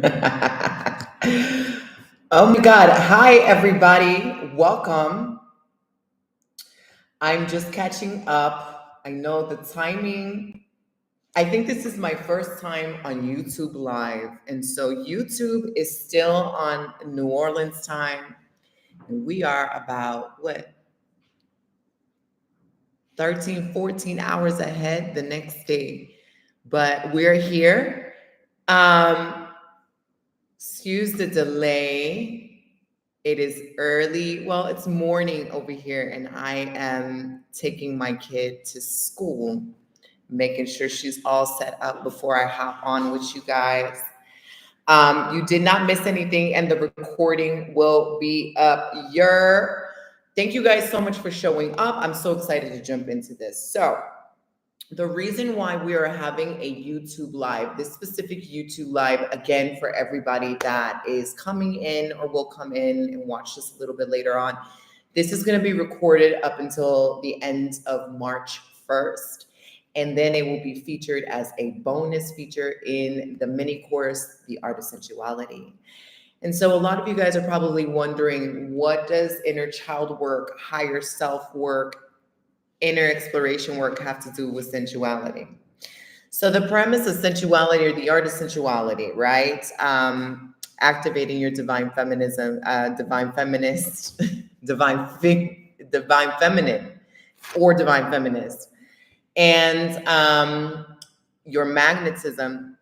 Oh my God. Hi, everybody. Welcome. I'm just catching up. I know the timing. I think this is my first time on YouTube Live. And so YouTube is still on New Orleans time. And we are about, what, 13, 14 hours ahead the next day. But we're here. Um, Excuse the delay. It is early. Well, it's morning over here, and I am taking my kid to school, making sure she's all set up before I hop on with you guys. You did not miss anything, and the recording will be up. Thank you guys so much for showing up. I'm so excited to jump into this. So, the reason why we are having a YouTube Live, this specific YouTube Live, again, for everybody that is coming in or will come in and watch this a little bit later on, this is going to be recorded up until the end of March 1st. And then it will be featured as a bonus feature in the mini course, The Art of Sensuality. And so a lot of you guys are probably wondering, what does inner child work, higher self work, inner exploration work have to do with sensuality? So the premise of sensuality, or the art of sensuality, right? Activating your divine feminism, divine feminist, divine feminine, or divine feminist, and your magnetism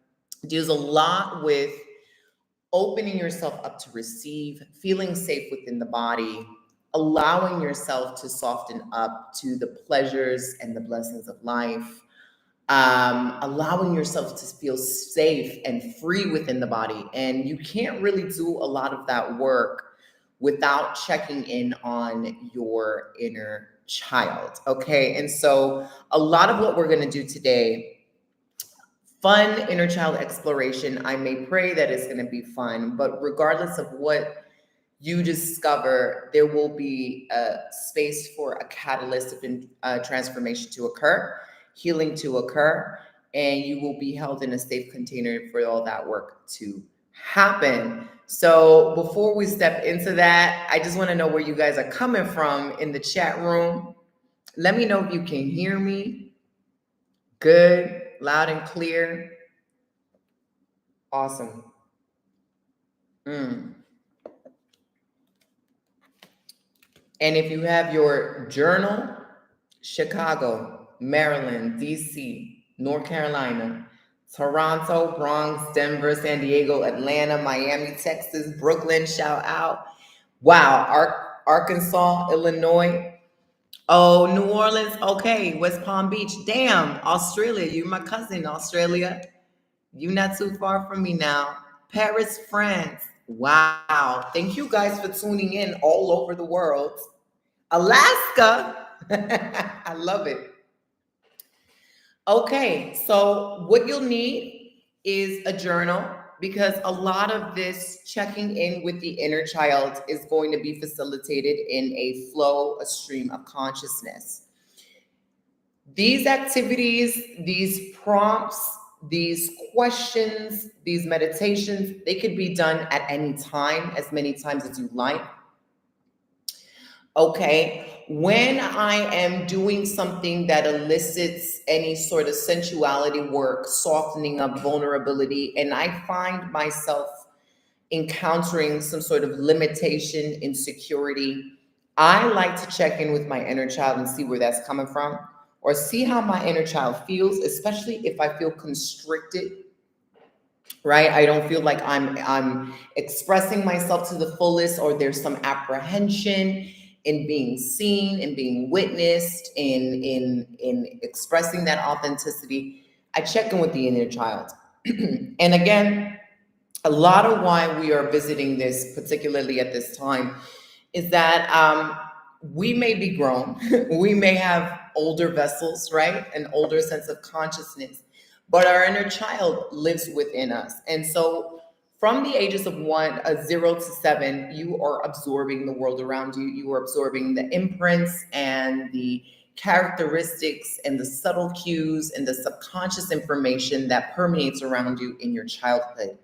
deals a lot with opening yourself up to receive, feeling safe within the body, allowing yourself to soften up to the pleasures and the blessings of life, allowing yourself to feel safe and free within the body. And you can't really do a lot of that work without checking in on your inner child. Okay. And so a lot of what we're going to do today, fun inner child exploration. I may pray that it's going to be fun, but regardless of what you discover, there will be a space for a catalyst of transformation to occur, healing to occur, and you will be held in a safe container for all that work to happen. So before we step into that, I just want to know where you guys are coming from in the chat room. Let me know if you can hear me. Good, loud and clear. Awesome. And if you have your journal, Chicago, Maryland, DC, North Carolina, Toronto, Bronx, Denver, San Diego, Atlanta, Miami, Texas, Brooklyn, shout out. Wow, Arkansas, Illinois. Oh, New Orleans, okay, West Palm Beach. Damn, Australia, you're my cousin, Australia. You're not too far from me now. Paris, France. Wow. Thank you guys for tuning in all over the world. Alaska. I love it. Okay, so what you'll need is a journal, because a lot of this checking in with the inner child is going to be facilitated in a flow, a stream of consciousness. These activities, these prompts, these questions, these meditations, they could be done at any time, as many times as you like. Okay, when I am doing something that elicits any sort of sensuality work, softening up vulnerability, and I find myself encountering some sort of limitation, insecurity, I like to check in with my inner child and see where that's coming from, or see how my inner child feels, especially if I feel constricted, right? I don't feel like I'm expressing myself to the fullest, or there's some apprehension in being seen and being witnessed, in expressing that authenticity. I check in with the inner child. And again, a lot of why we are visiting this, particularly at this time, is that we may be grown, we may have older vessels, right? An older sense of consciousness, but our inner child lives within us. And so from the ages of 0 to 7, you are absorbing the world around you. You are absorbing the imprints and the characteristics and the subtle cues and the subconscious information that permeates around you in your childhood.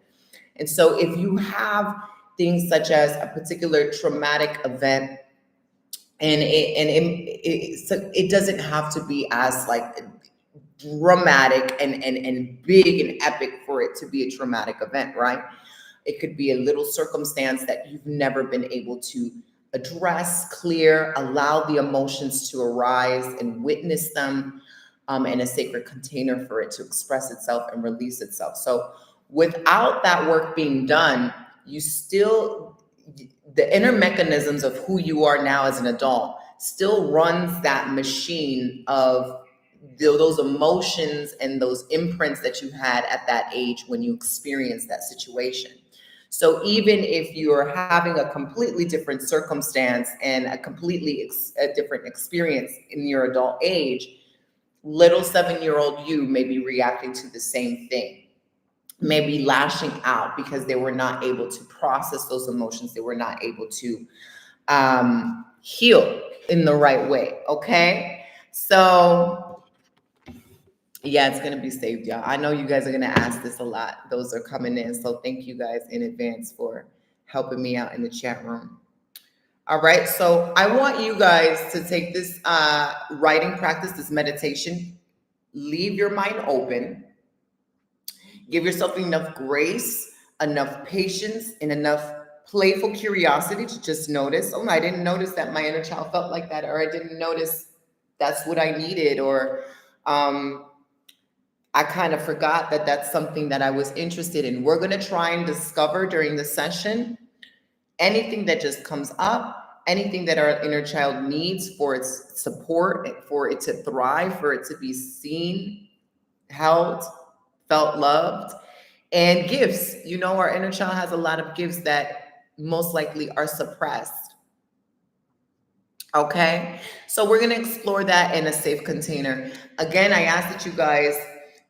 And so if you have things such as a particular traumatic event, and it doesn't have to be as like dramatic and big and epic for it to be a traumatic event, right? It could be a little circumstance that you've never been able to address, clear, allow the emotions to arise and witness them in a sacred container for it to express itself and release itself. So without that work being done, you still, the inner mechanisms of who you are now as an adult still runs that machine of those emotions and those imprints that you had at that age when you experienced that situation. So even if you're having a completely different circumstance and a completely different experience in your adult age, little 7-year-old you may be reacting to the same thing, maybe lashing out because they were not able to process those emotions. They were not able to heal in the right way. Okay. So yeah, it's going to be saved, y'all. I know you guys are going to ask this a lot. Those are coming in. So thank you guys in advance for helping me out in the chat room. All right. So I want you guys to take this writing practice, this meditation, leave your mind open, give yourself enough grace, enough patience, and enough playful curiosity to just notice, oh, I didn't notice that my inner child felt like that, or I didn't notice that's what I needed, or I kind of forgot that that's something that I was interested in. We're going to try and discover during the session anything that just comes up, anything that our inner child needs for its support, for it to thrive, for it to be seen, held, felt loved, and gifts. You know, our inner child has a lot of gifts that most likely are suppressed. Okay, so we're going to explore that in a safe container. Again, I ask that you guys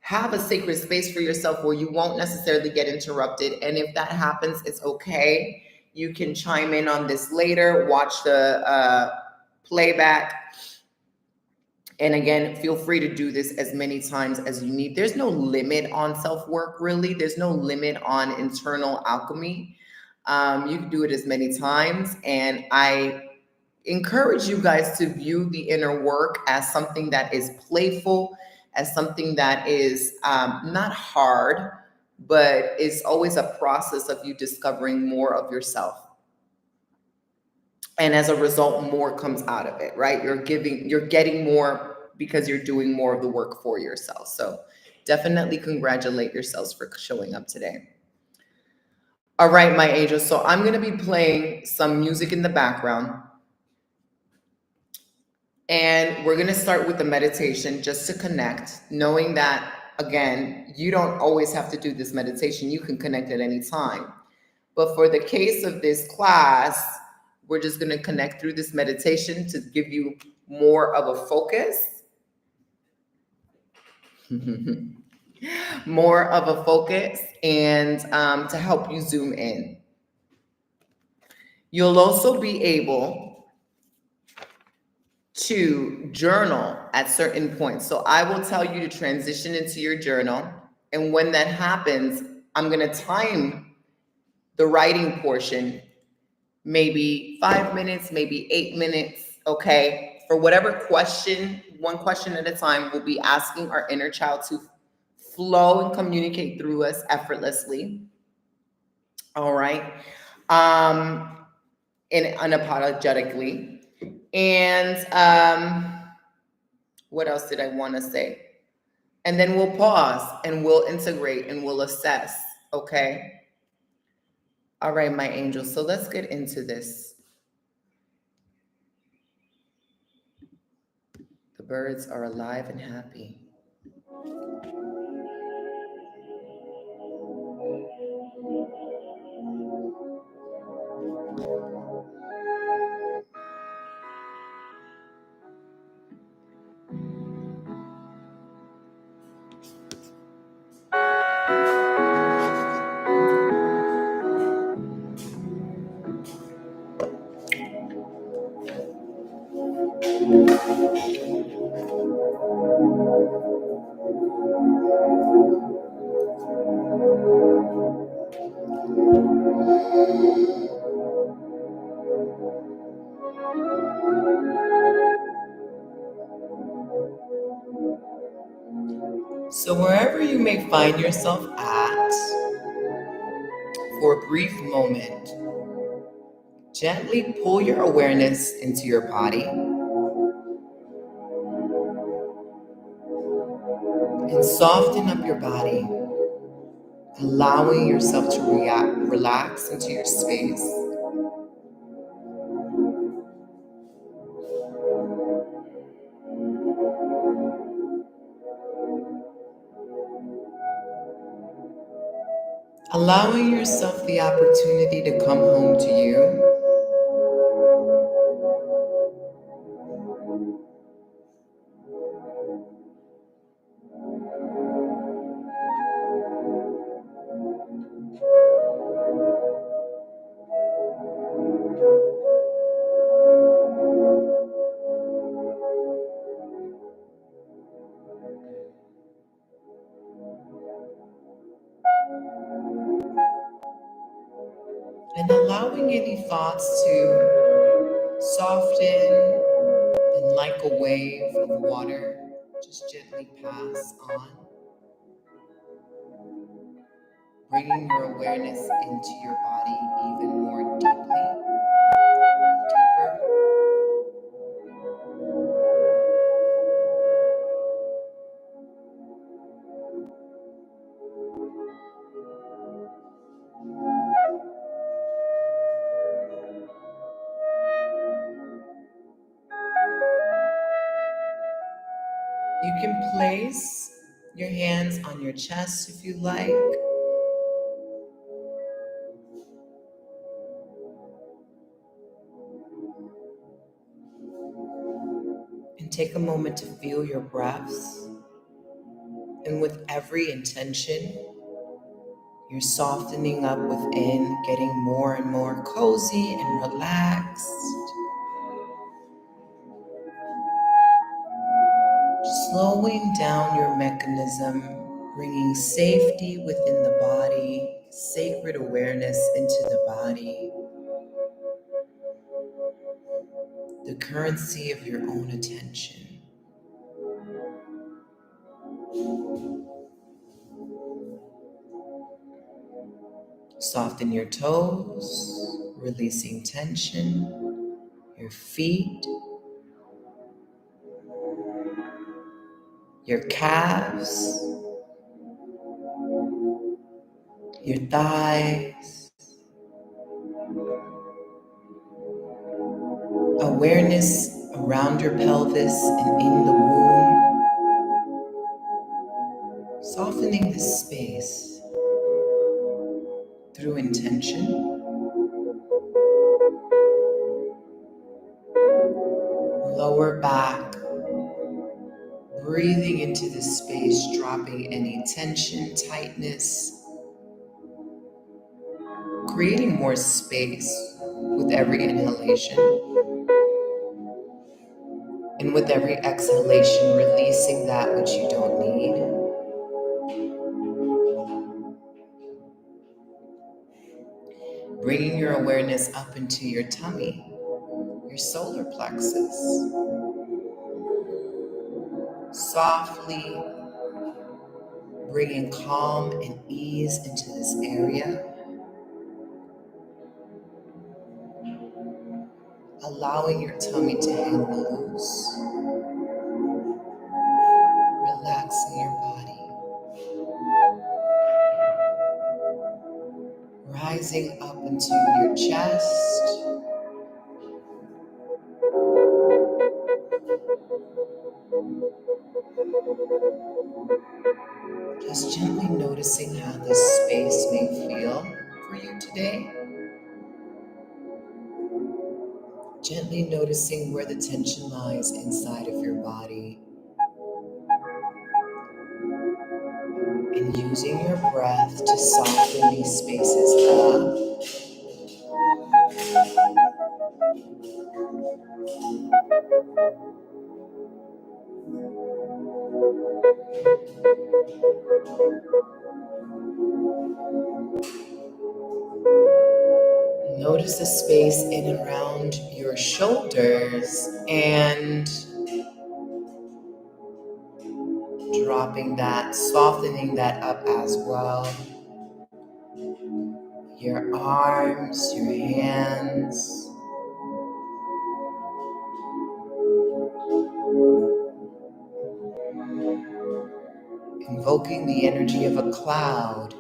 have a sacred space for yourself where you won't necessarily get interrupted. And if that happens, it's okay. You can chime in on this later, watch the playback. And again, feel free to do this as many times as you need. There's no limit on self-work, really. There's no limit on internal alchemy. You can do it as many times. And I encourage you guys to view the inner work as something that is playful, as something that is not hard, but it's always a process of you discovering more of yourself. And as a result, more comes out of it, right? You're getting more because you're doing more of the work for yourself. So definitely congratulate yourselves for showing up today. All right, my angels. So I'm going to be playing some music in the background. And we're going to start with the meditation just to connect, knowing that, again, you don't always have to do this meditation. You can connect at any time. But for the case of this class, we're just going to connect through this meditation to give you more of a focus. More of a focus and to help you zoom in. You'll also be able to journal at certain points. So I will tell you to transition into your journal. And when that happens, I'm going to time the writing portion, maybe 5 minutes, maybe 8 minutes. Okay. For whatever question, one question at a time, we'll be asking our inner child to flow and communicate through us effortlessly. All right. And unapologetically. And what else did I want to say? And then we'll pause and we'll integrate and we'll assess. Okay. All right, my angels. So let's get into this. The birds are alive and happy. So wherever you may find yourself at, for a brief moment, gently pull your awareness into your body and soften up your body, allowing yourself to relax into your space. Allowing yourself the opportunity to come home to you. And allowing any thoughts to soften and like a wave of water, just gently pass on, bringing your awareness into your body even more deeply, deeper. You can place your hands on your chest if you like. And take a moment to feel your breaths. And with every intention, you're softening up within, getting more and more cozy and relaxed. Slowing down your mechanism, bringing safety within the body, sacred awareness into the body, the currency of your own attention. Soften your toes, releasing tension, your feet, your calves, your thighs. Awareness around your pelvis and in the womb. Softening this space through intention. Lower back. Breathing into this space, dropping any tension, tightness. Creating more space with every inhalation. And with every exhalation, releasing that which you don't need. Bringing your awareness up into your tummy, your solar plexus. Softly bringing calm and ease into this area. Allowing your tummy to hang loose. Relaxing your body. Rising up into your chest. Just gently noticing how this space may feel for you today. Gently noticing where the tension lies inside of your body. And using your breath to soften these spaces up. Notice the space in and around your shoulders and Dropping that, softening that up as well. Your arms, your hands. Invoking the energy of a cloud.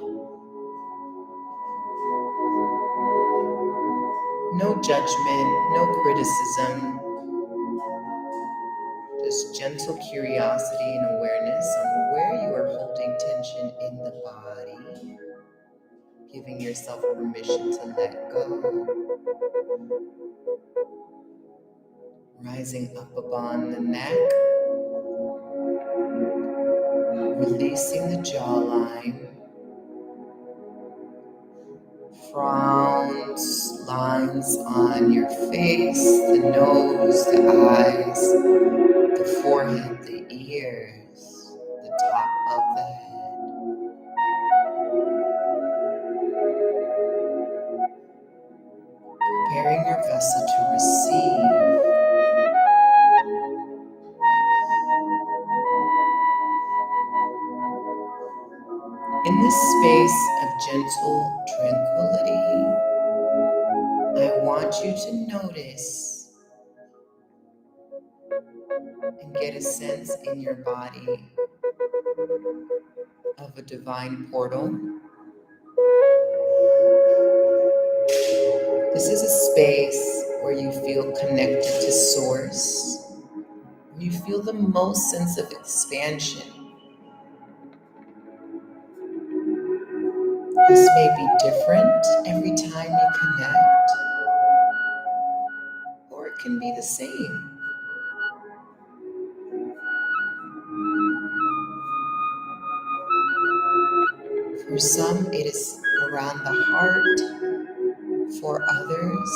No judgment, no criticism. Just gentle curiosity and awareness on where you are holding tension in the body. Giving yourself permission to let go. Rising up upon the neck. Releasing the jawline. Frowns, lines on your face, the nose, the eyes, the forehead, the ears, the top of the head. Preparing your vessel to receive. In this space of gentle tranquility, I want you to notice and get a sense in your body of a divine portal. This is a space where you feel connected to Source. You feel the most sense of expansion. This may be different every time you connect, or it can be the same. For some, it is around the heart. For others,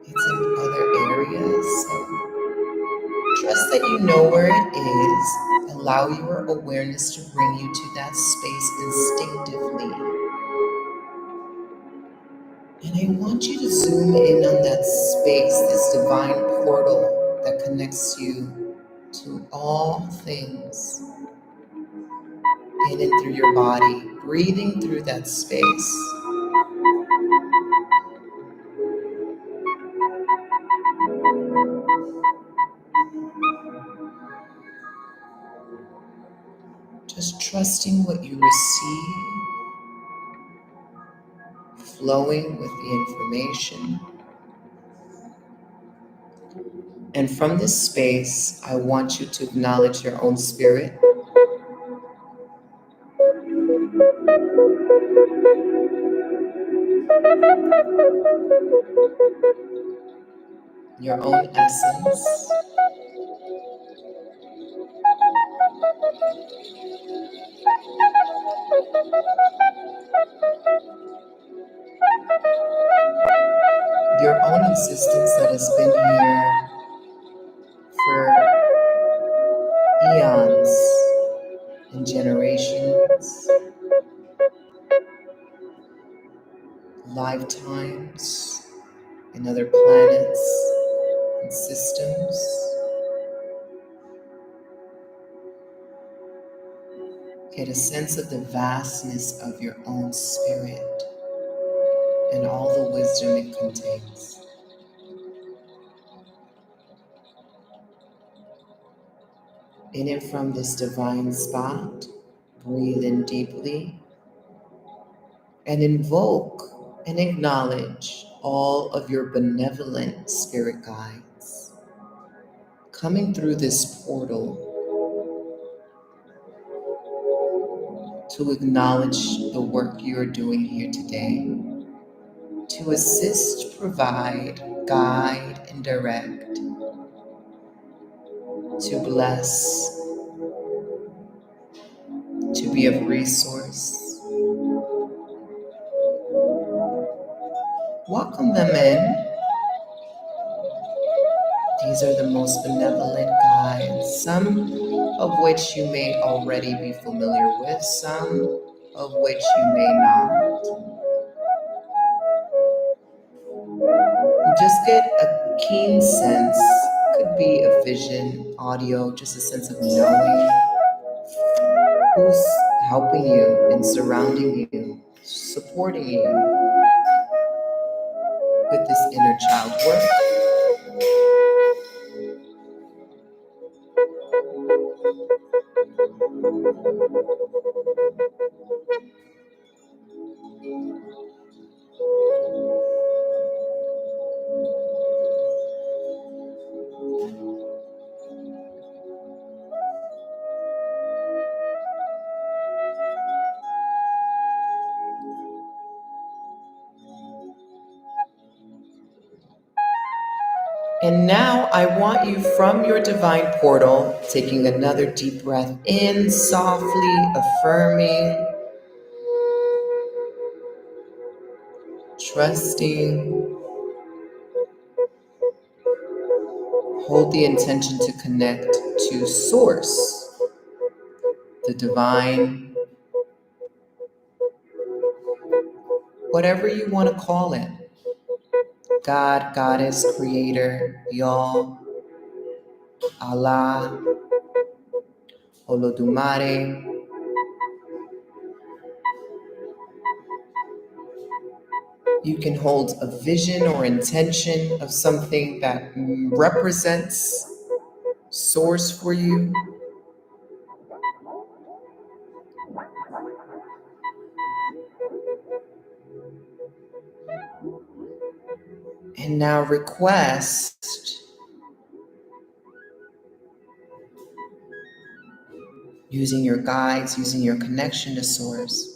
it's in other areas. So trust that you know where it is. Allow your awareness to bring you to that space instinctively. And I want you to zoom in on that space, this divine portal that connects you to all things in and through your body, breathing through that space. Just trusting what you receive, flowing with the information. And from this space, I want you to acknowledge your own spirit. Your own essence. Your own existence that has been here for eons and generations, lifetimes, and other planets and systems. Get a sense of the vastness of your own spirit and all the wisdom it contains. In and from this divine spot, breathe in deeply and invoke and acknowledge all of your benevolent spirit guides coming through this portal to acknowledge the work you are doing here today, to assist, provide, guide, and direct, to bless, to be of resource. Welcome them in. These are the most benevolent guides, some of which you may already be familiar with, some of which you may not. Just get a keen sense. Could could be a vision, audio, just a sense of knowing who's helping you and surrounding you, supporting you with this inner child work. And now I want you from your divine portal, taking another deep breath in, softly affirming, trusting. Hold the intention to connect to Source, the divine, whatever you want to call it. God, Goddess, Creator, Y'all, Allah, Olodumare. You can hold a vision or intention of something that represents Source for you. And now request, using your guides, using your connection to Source,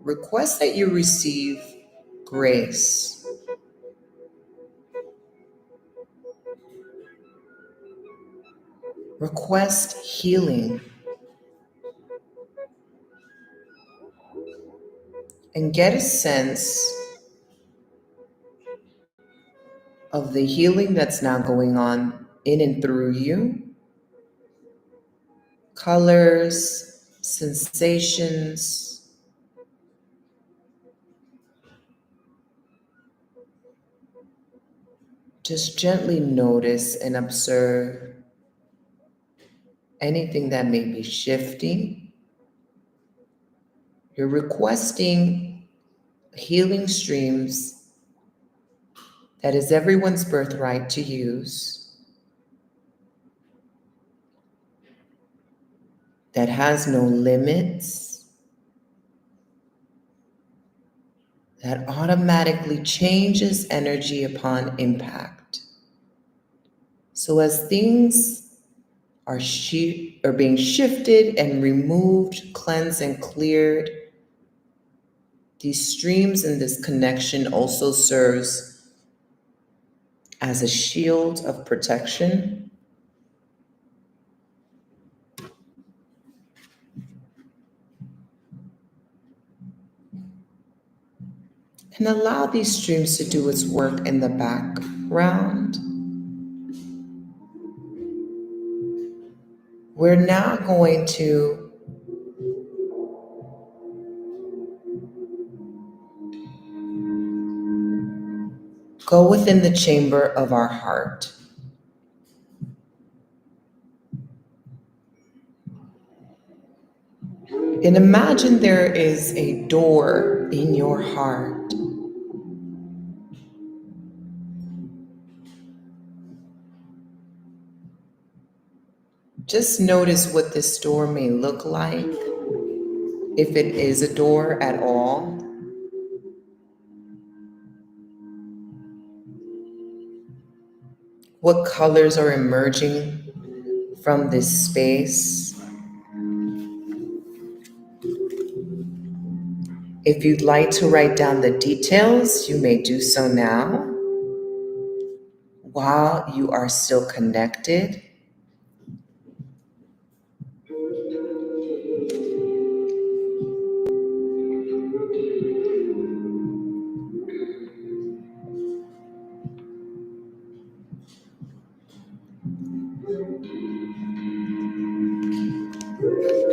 request that you receive grace. Request healing. And get a sense of the healing that's now going on in and through you. Colors, sensations. Just gently notice and observe anything that may be shifting. You're requesting healing streams that is everyone's birthright to use, that has no limits, that automatically changes energy upon impact. So as things are being shifted and removed, cleansed and cleared, these streams and this connection also serves as a shield of protection. And allow these streams to do its work in the background. We're now going to go within the chamber of our heart. And imagine there is a door in your heart. Just notice what this door may look like, if it is a door at all. What colors are emerging from this space? If you'd like to write down the details, you may do so now, while you are still connected.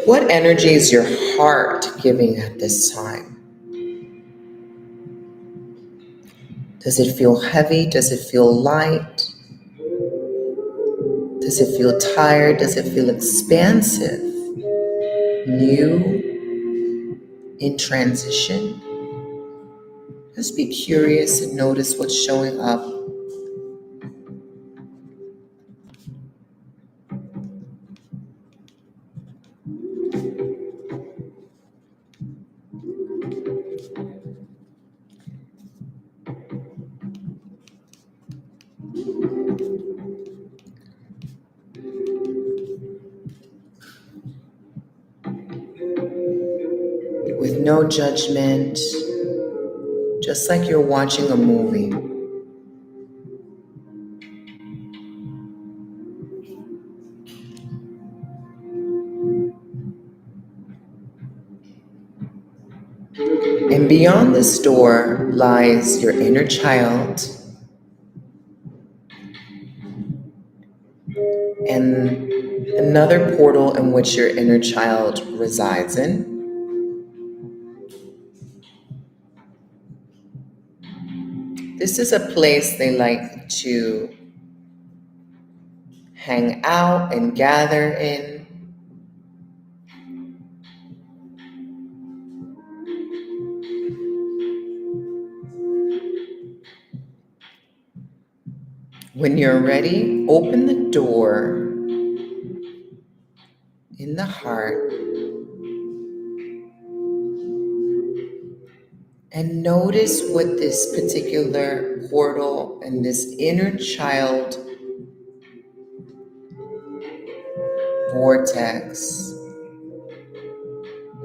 What energy is your heart giving at this time? Does it feel heavy? Does it feel light? Does it feel tired? Does it feel expansive? New, in transition? Just be curious and notice what's showing up. With no judgment, just like you're watching a movie. And beyond this door lies your inner child and another portal in which your inner child resides in. This is a place they like to hang out and gather in. When you're ready, open the door in the heart and notice what this particular portal and this inner child vortex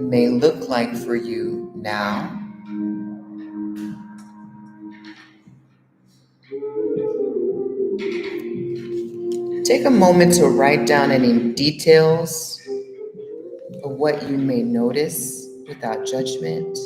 may look like for you now. Take a moment to write down any details of what you may notice without judgment.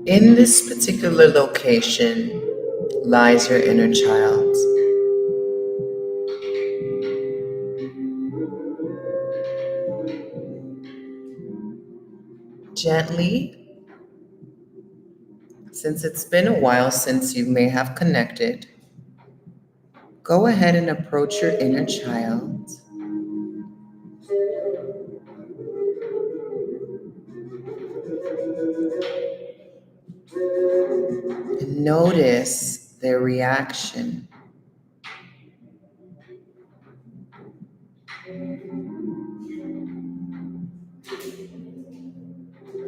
In this particular location lies your inner child. Gently, since it's been a while since you may have connected, go ahead and approach your inner child and notice their reaction.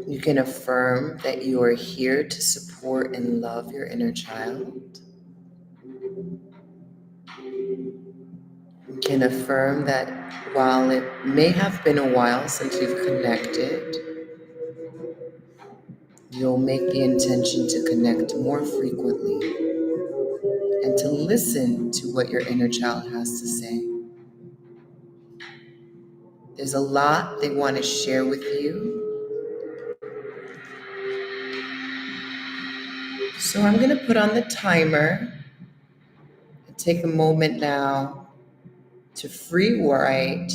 You can affirm that you are here to support and love your inner child. You can affirm that while it may have been a while since you've connected, you'll make the intention to connect more frequently and to listen to what your inner child has to say. There's a lot they want to share with you. So I'm going to put on the timer and take a moment now to free write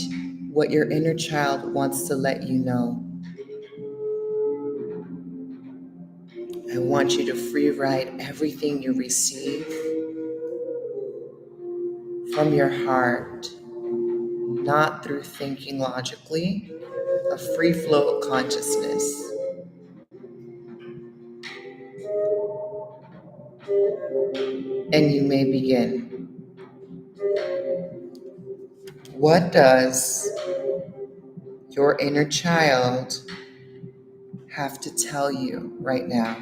what your inner child wants to let you know. I want you to free write everything you receive from your heart, not through thinking logically, a free flow of consciousness. And you may begin. What does your inner child have to tell you right now?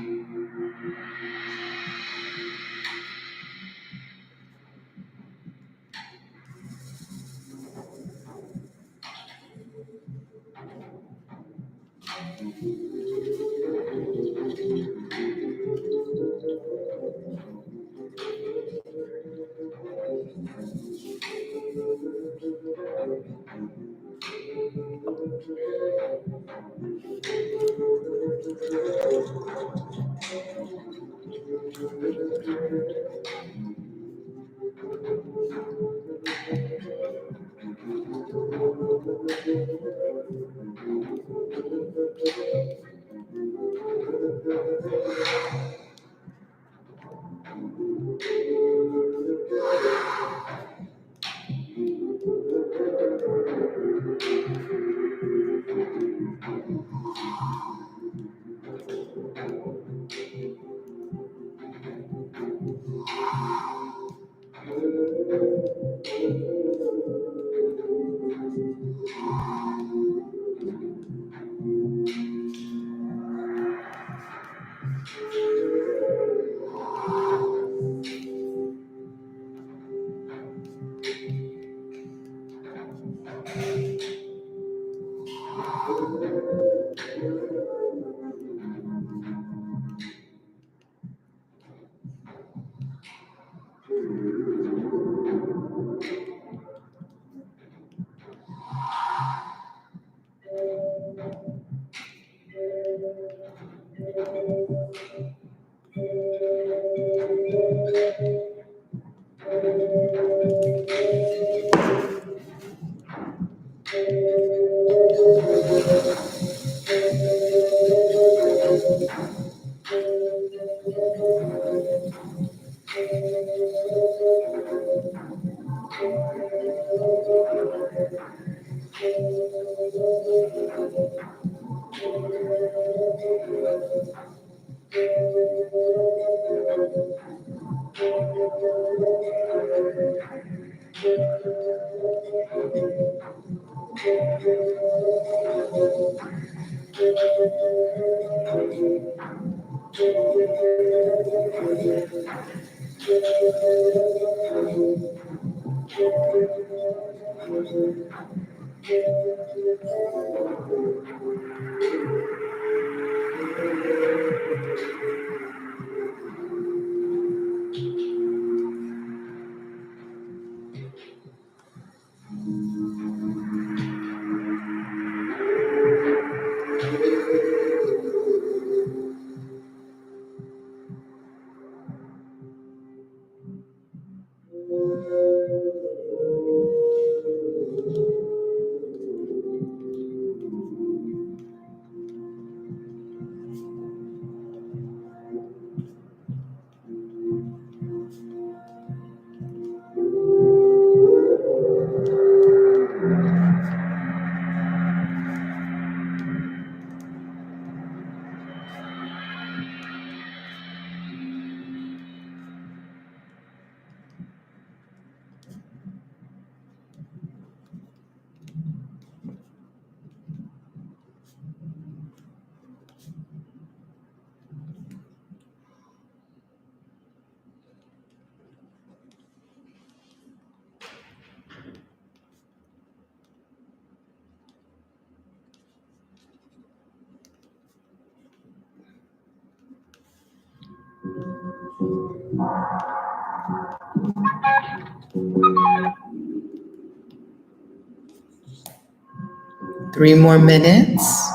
3 more minutes.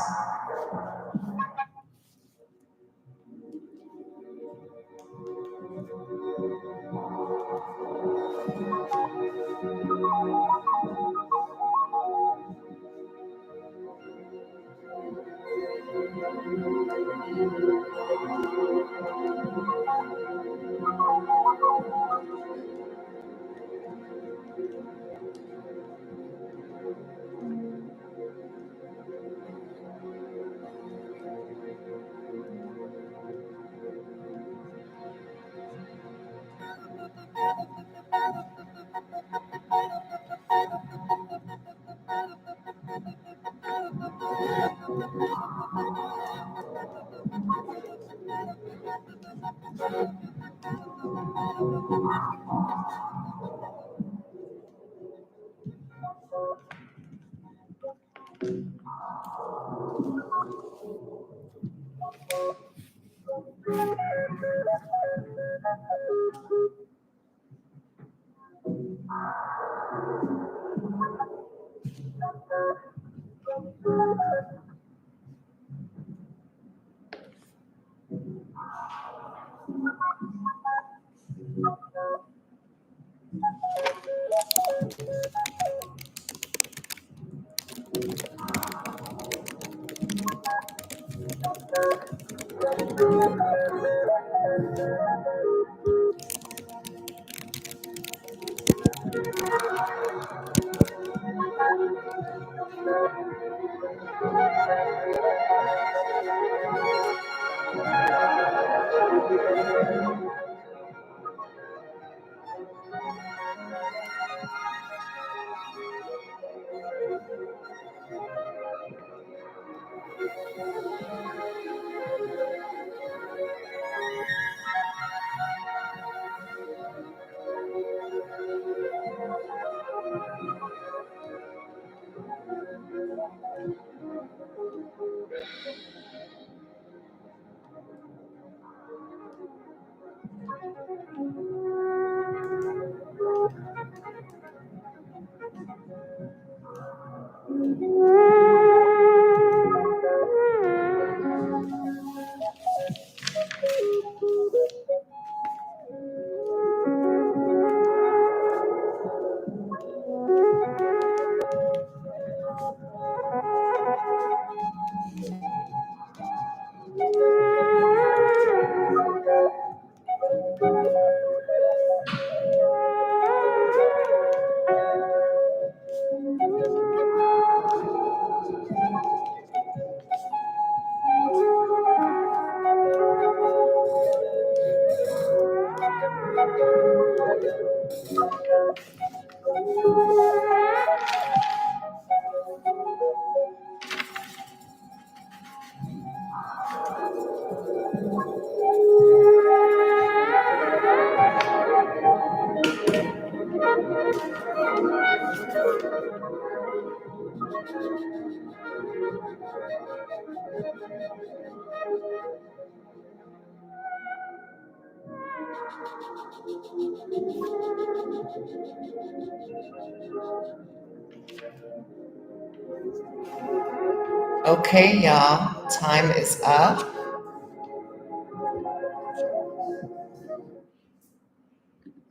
Okay, y'all, time is up.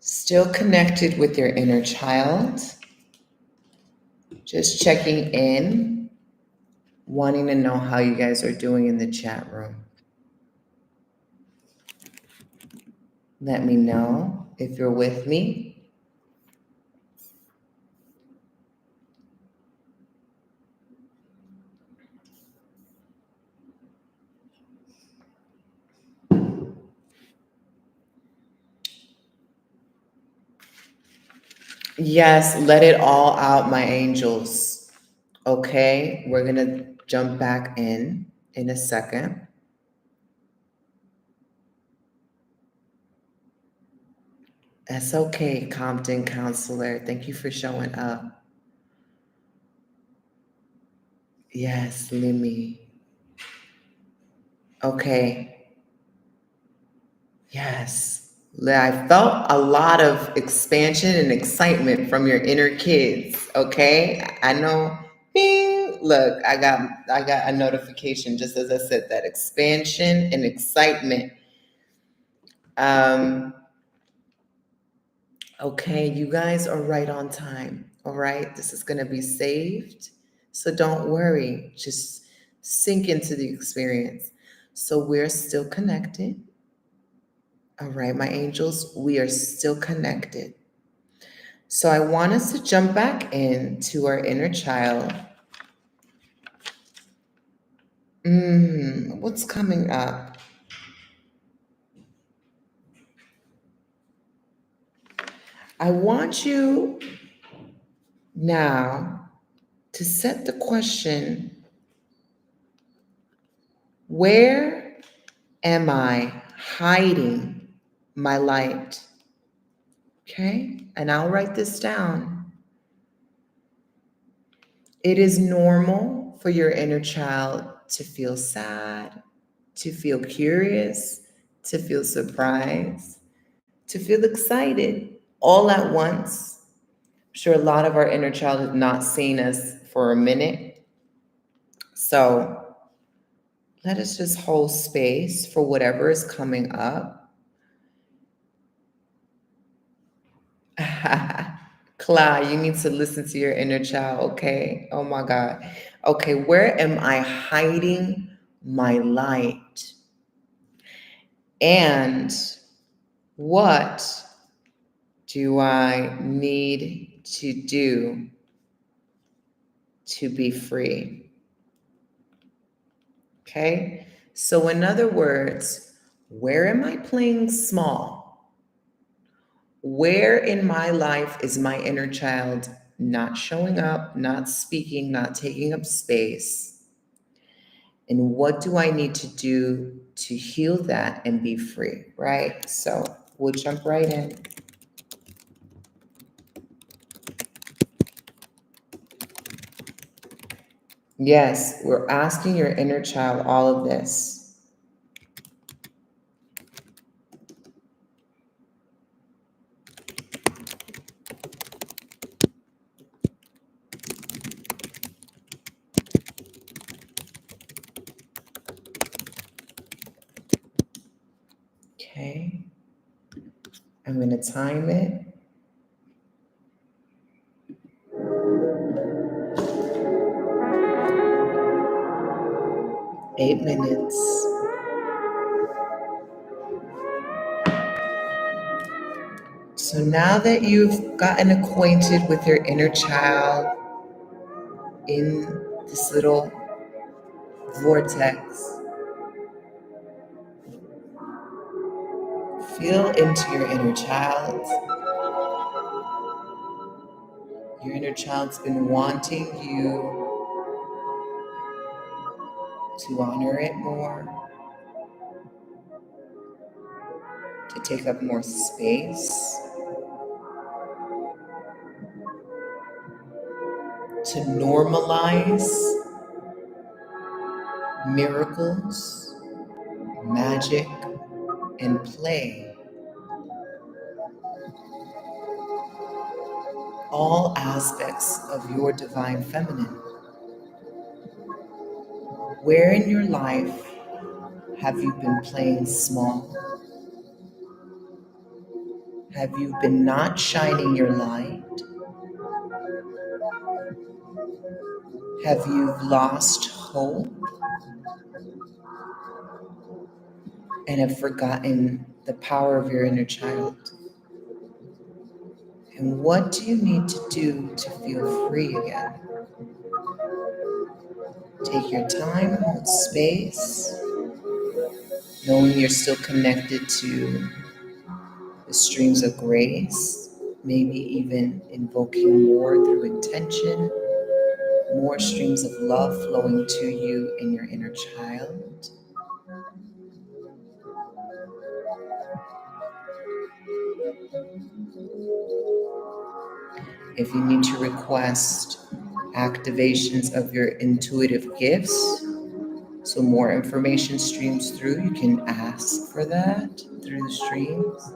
Still connected with your inner child. Just checking in, wanting to know how you guys are doing in the chat room. Let me know if you're with me. Yes, let it all out, my angels. Okay, we're going to jump back in a second. That's okay, Compton counselor. Thank you for showing up. Yes, Limmy. Okay. Yes. I felt a lot of expansion and excitement from your inner kids. Okay. I know. Bing. Look, I got a notification just as I said that. Expansion and excitement. Okay, you guys are right on time. All right. This is gonna be saved. So don't worry. Just sink into the experience. So we're still connected. All right, my angels, we are still connected. So I want us to jump back into our inner child. What's coming up? I want you now to set the question, where am I hiding my light? Okay, and I'll write this down. It is normal for your inner child to feel sad, to feel curious, to feel surprised, to feel excited all at once. I'm sure a lot of our inner child have not seen us for a minute. So let us just hold space for whatever is coming up. Cla, you need to listen to your inner child, okay? Oh my God. Okay, where am I hiding my light? And what do I need to do to be free? Okay, so in other words, where am I playing small? Where in my life is my inner child not showing up, not speaking, not taking up space? And what do I need to do to heal that and be free, right? So we'll jump right in. Yes, we're asking your inner child all of this. Okay, I'm going to time it. 8 minutes. So now that you've gotten acquainted with your inner child in this little vortex, feel into your inner child. Your inner child's been wanting you to honor it more, to take up more space, to normalize miracles, magic, and play. All aspects of your divine feminine. Where in your life have you been playing small? Have you been not shining your light? Have you lost hope and have forgotten the power of your inner child? And what do you need to do to feel free again? Take your time, hold space, knowing you're still connected to the streams of grace, maybe even invoking more through intention, more streams of love flowing to you in your inner child. If you need to request activations of your intuitive gifts, so more information streams through, you can ask for that through the streams.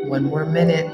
One more minute.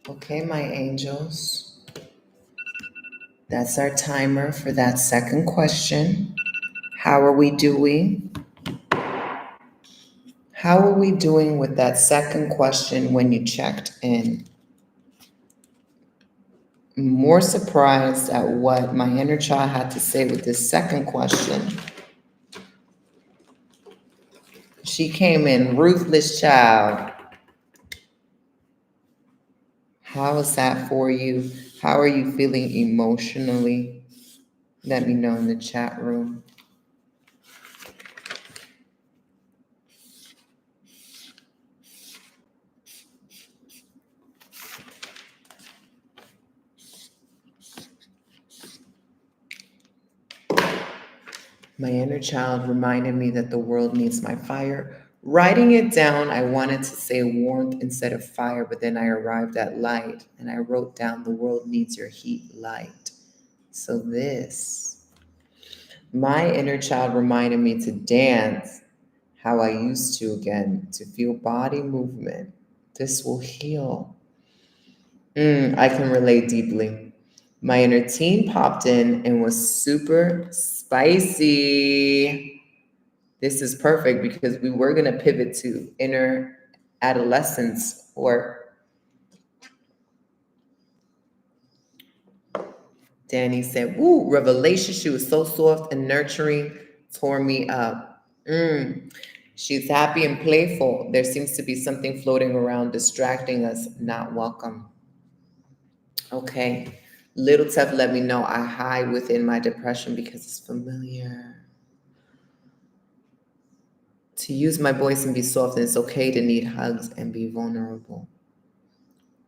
Okay, my angels. That's our timer for that second question. How are we doing? How are we doing with that second question when you checked in? More surprised at what my inner child had to say with this second question. She came in, ruthless child. How is that for you? How are you feeling emotionally? Let me know in the chat room. My inner child reminded me that the world needs my fire. Writing it down, I wanted to say warmth instead of fire, but then I arrived at light and I wrote down the world needs your heat, light. So my inner child reminded me to dance how I used to again, to feel body movement. This will heal. I can relate deeply. My inner teen popped in and was super spicy. This is perfect because we were going to pivot to inner adolescence or Danny said, woo, revelation. She was so soft and nurturing, tore me up. She's happy and playful. There seems to be something floating around, distracting us, not welcome. Okay. Little Tef let me know I hide within my depression because it's familiar. To use my voice and be soft, and it's okay to need hugs and be vulnerable.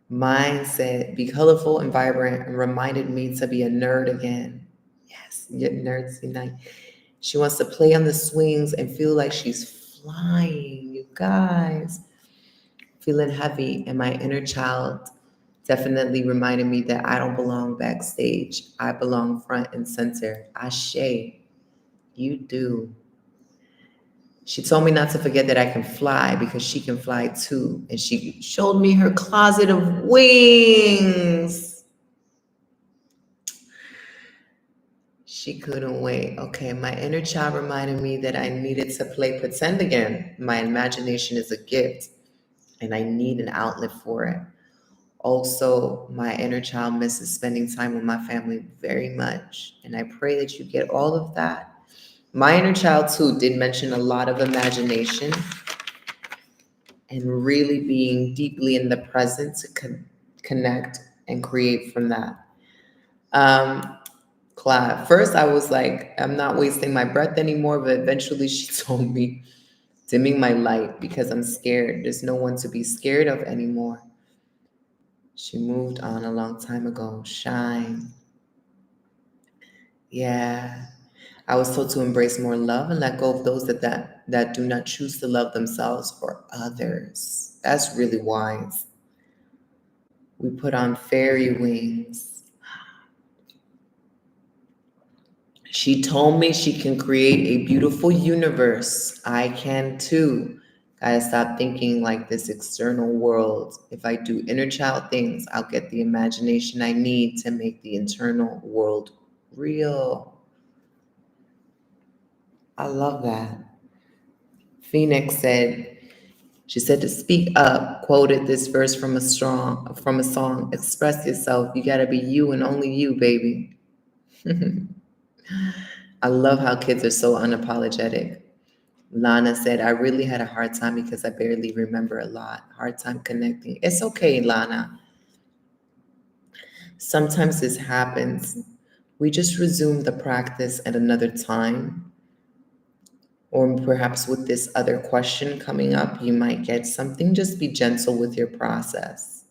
Mine said, be colorful and vibrant, and reminded me to be a nerd again. Yes, get nerds unite. She wants to play on the swings and feel like she's flying, you guys. Feeling heavy, and my inner child definitely reminded me that I don't belong backstage. I belong front and center. Ashe, you do. She told me not to forget that I can fly because she can fly too. And she showed me her closet of wings. She couldn't wait. Okay, my inner child reminded me that I needed to play pretend again. My imagination is a gift and I need an outlet for it. Also, my inner child misses spending time with my family very much. And I pray that you get all of that. My inner child, too, did mention a lot of imagination and really being deeply in the present to connect and create from that. Clap. First, I was like, I'm not wasting my breath anymore, but eventually she told me, dimming my light because I'm scared. There's no one to be scared of anymore. She moved on a long time ago. Shine. Yeah. I was told to embrace more love and let go of those that do not choose to love themselves or others. That's really wise. We put on fairy wings. She told me she can create a beautiful universe. I can too. Gotta stop thinking like this external world. If I do inner child things, I'll get the imagination I need to make the internal world real. I love that. Phoenix said, she said to speak up, quoted this verse from a song, express yourself. You gotta be you and only you, baby. I love how kids are so unapologetic. Lana said, I really had a hard time because I barely remember a lot. Hard time connecting. It's okay, Lana. Sometimes this happens. We just resume the practice at another time. Or perhaps with this other question coming up, you might get something. Just be gentle with your process.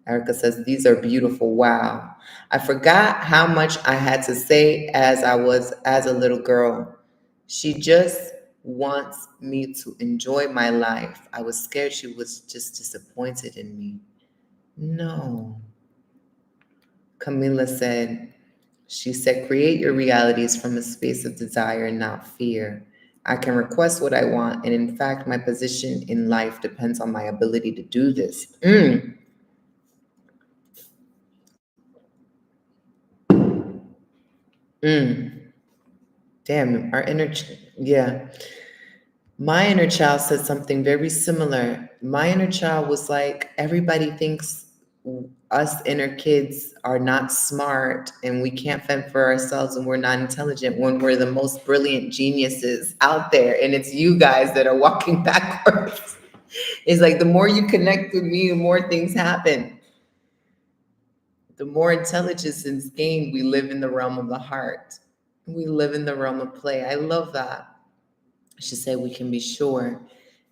Erica says, these are beautiful. Wow. I forgot how much I had to say as a little girl. She just wants me to enjoy my life. I was scared she was just disappointed in me. No. Camila said, she said, create your realities from a space of desire, not fear. I can request what I want, and in fact, my position in life depends on my ability to do this. Damn, our inner, yeah. My inner child said something very similar. My inner child was like, everybody thinks us inner kids are not smart and we can't fend for ourselves and we're not intelligent when we're the most brilliant geniuses out there. And it's you guys that are walking backwards. It's like the more you connect with me, the more things happen. The more intelligence is gained, we live in the realm of the heart. We live in the realm of play. I love that. She said we can be sure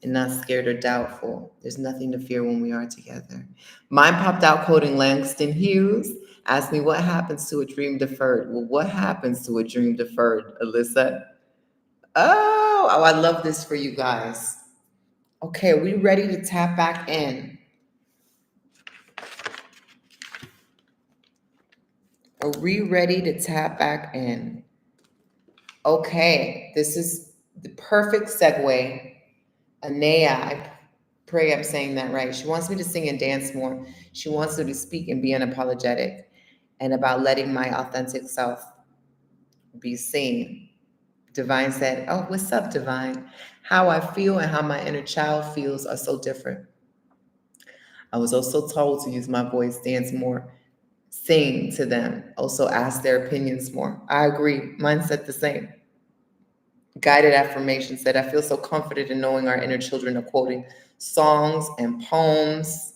and not scared or doubtful. There's nothing to fear when we are together. Mine popped out quoting Langston Hughes. Asked me what happens to a dream deferred. Well, what happens to a dream deferred, Alyssa? Oh, I love this for you guys. Okay, are we ready to tap back in? Are we ready to tap back in? Okay, this is the perfect segue. Anea, I pray I'm saying that right. She wants me to sing and dance more. She wants me to speak and be unapologetic and about letting my authentic self be seen. Divine said, oh, what's up, Divine? How I feel and how my inner child feels are so different. I was also told to use my voice, dance more, sing to them, also ask their opinions more. I agree. Mine said the same. Guided affirmation said, I feel so comforted in knowing our inner children are quoting songs and poems.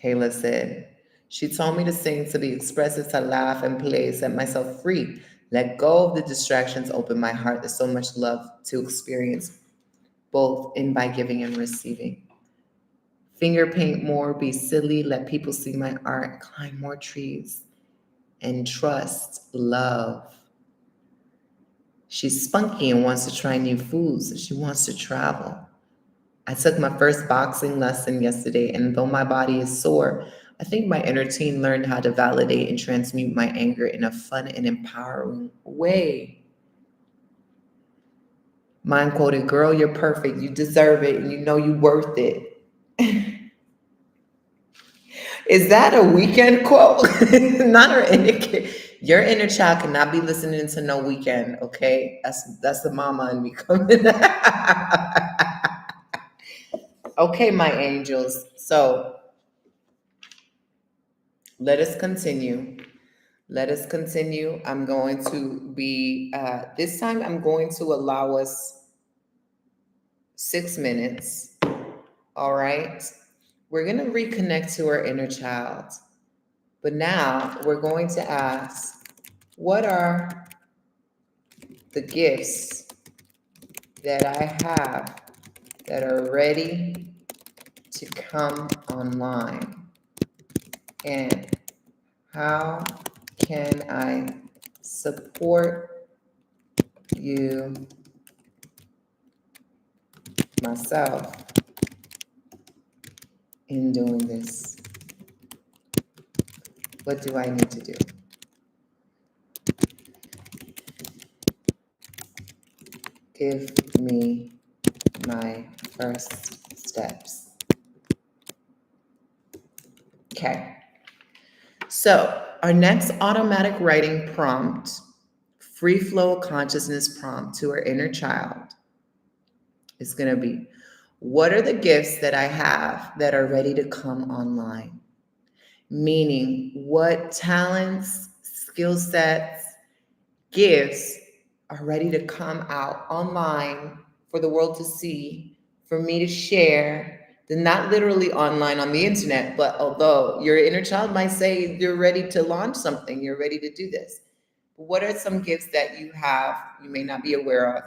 Kayla said, she told me to sing, to be expressive, to laugh and play, set myself free, let go of the distractions, open my heart. There's so much love to experience, both in by giving and receiving. Finger paint more, be silly, let people see my art, climb more trees, and trust, love. She's spunky and wants to try new foods. She wants to travel. I took my first boxing lesson yesterday, and though my body is sore, I think my inner teen learned how to validate and transmute my anger in a fun and empowering way. Mine quoted, girl, you're perfect. You deserve it, and you know you're worth it. Is that a weekend quote? Not her inner kid. Your inner child cannot be listening to no weekend, okay? That's the mama in me coming. Okay, my angels. So let us continue. Let us continue. I'm going to be, this time I'm going to allow us 6 minutes. All right. We're going to reconnect to our inner child. But now we're going to ask, what are the gifts that I have that are ready to come online? And how can I support you, myself, in doing this? What do I need to do? Give me my first steps. Okay. So our next automatic writing prompt, free flow consciousness prompt to our inner child, is going to be, what are the gifts that I have that are ready to come online? Meaning, what talents, skill sets, gifts are ready to come out online for the world to see, for me to share. They're not literally online on the internet, but although your inner child might say you're ready to launch something, you're ready to do this. What are some gifts that you have, you may not be aware of,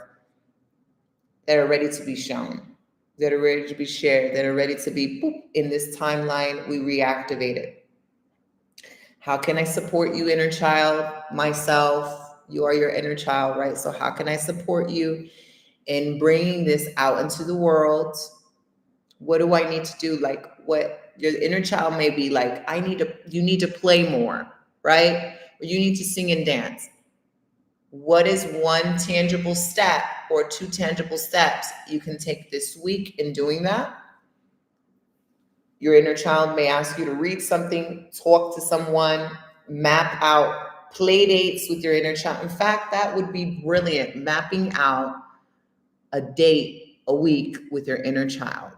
that are ready to be shown, that are ready to be shared, that are ready to be, boop, in this timeline, we reactivate it? How can I support you, inner child? Myself, you are your inner child, right? So how can I support you in bringing this out into the world? What do I need to do? Like, what your inner child may be like, you need to play more, right? Or you need to sing and dance. What is one tangible step or two tangible steps you can take this week in doing that? Your inner child may ask you to read something, talk to someone, map out play dates with your inner child. In fact, that would be brilliant, mapping out a date a week with your inner child.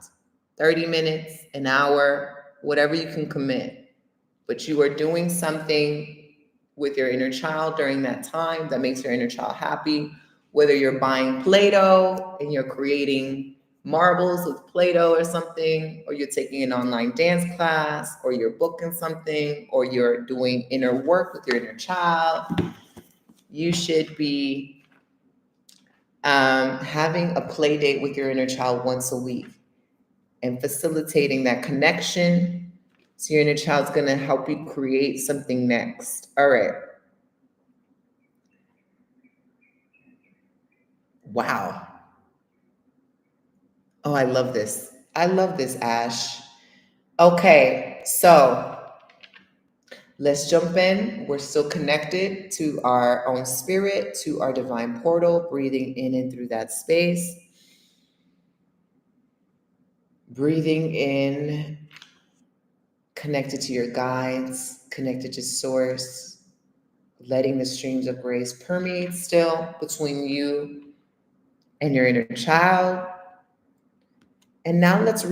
30 minutes, an hour, whatever you can commit. But you are doing something with your inner child during that time that makes your inner child happy. Whether you're buying Play-Doh and you're creating marbles with Play-Doh or something, or you're taking an online dance class, or you're booking something, or you're doing inner work with your inner child, you should be having a play date with your inner child once a week and facilitating that connection. So your inner child's going to help you create something next. All right. Wow. Oh, I love this. I love this, Ash. Okay, so let's jump in. We're still connected to our own spirit, to our divine portal, breathing in and through that space. Breathing in, connected to your guides, connected to source, letting the streams of grace permeate still between you and your inner child. And now let's